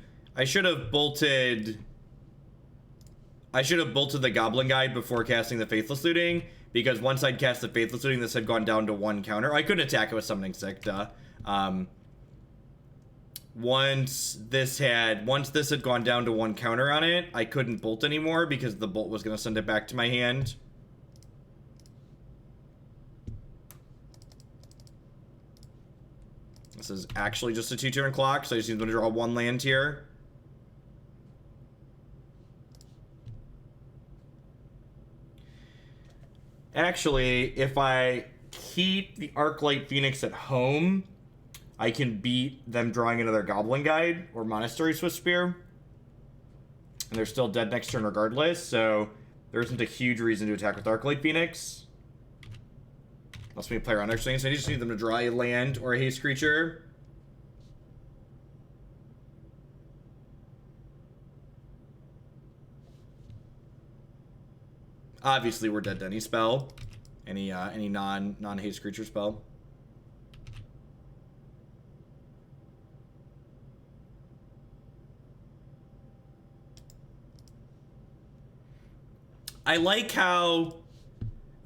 bolted the Goblin Guide before casting the Faithless Looting, because once I'd cast the Faithless Looting, this had gone down to 1 counter. I couldn't attack it with Summoning Sick, duh. Once this had gone down to 1 counter on it, I couldn't bolt anymore because the bolt was going to send it back to my hand. This is actually just a 2-turn clock, so I just need to draw 1 land here. Actually, if I keep the Arclight Phoenix at home, I can beat them drawing another Goblin Guide or Monastery Swiftspear. And they're still dead next turn regardless, so there isn't a huge reason to attack with Arclight Phoenix. Unless we play around next thing, so I just need them to draw a land or a haste creature. Obviously, we're dead to any spell, any non-haste creature spell. I like how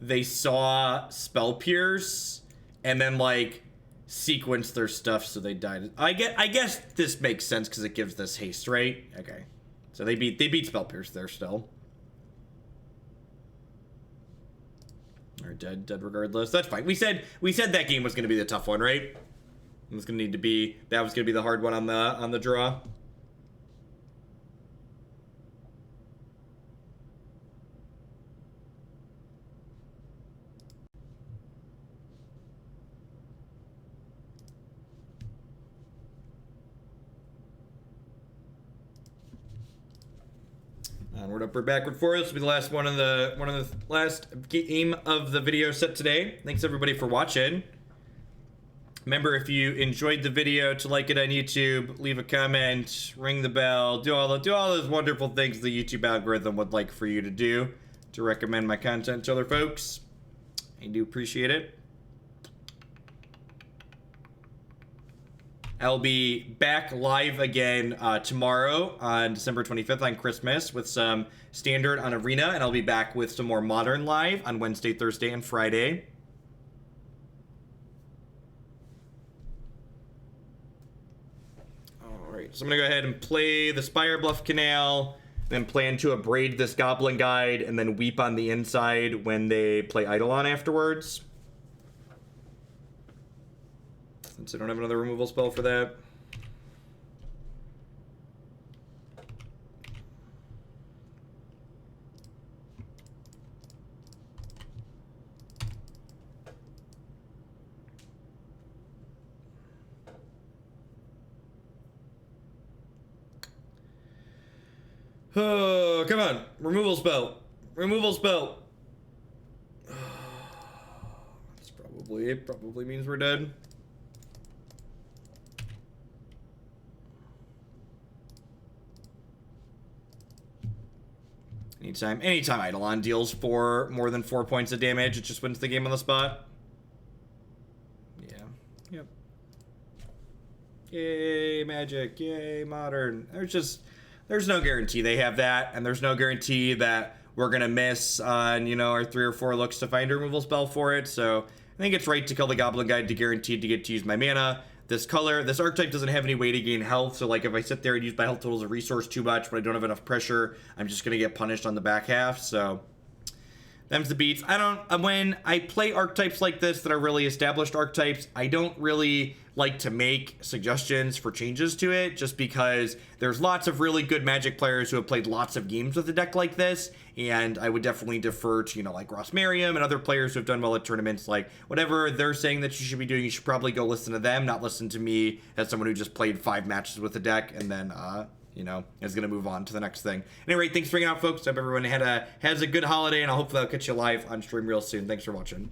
they saw Spell Pierce and then like sequenced their stuff so they died. I guess this makes sense because it gives this haste, right? Okay, so they beat Spell Pierce there still. Or dead regardless. That's fine. We said that game was going to be the tough one, right? It was going to need to be, that was going to be the hard one on the draw. Onward, upward, backward, forward. This will be the last one of the last game of the video set today. Thanks everybody for watching. Remember, if you enjoyed the video, to like it on YouTube, leave a comment, ring the bell, do all those wonderful things the YouTube algorithm would like for you to do to recommend my content to other folks. I do appreciate it. I'll be back live again tomorrow on December 25th on Christmas with some standard on Arena, and I'll be back with some more modern live on Wednesday, Thursday, and Friday. Alright, so I'm going to go ahead and play the Spirebluff Canal, then plan to Abrade this Goblin Guide, and then Weep on the inside when they play Eidolon afterwards. Since I don't have another removal spell for that. Oh, come on. Removal spell. Removal spell. That's probably means we're dead. Anytime Eidolon deals for more than 4 points of damage, it just wins the game on the spot. Yeah. Yep. Yay, Magic. Yay, Modern. There's no guarantee they have that, and there's no guarantee that we're gonna miss on, you know, our 3 or 4 looks to find a removal spell for it, so I think it's right to kill the Goblin Guide to guarantee to get to use my mana. This archetype doesn't have any way to gain health, so like if I sit there and use my health total as a resource too much, but I don't have enough pressure, I'm just gonna get punished on the back half, so them's the beats. When I play archetypes like this that are really established archetypes, I don't really like to make suggestions for changes to it, just because there's lots of really good Magic players who have played lots of games with a deck like this, and I would definitely defer to, you know, like Ross Merriam and other players who have done well at tournaments. Like, whatever they're saying that you should be doing, you should probably go listen to them, not listen to me as someone who just played 5 matches with the deck and then, you know, is going to move on to the next thing. Anyway, thanks for hanging out, folks. Hope everyone has a good holiday, and I hope that'll catch you live on stream real soon. Thanks for watching.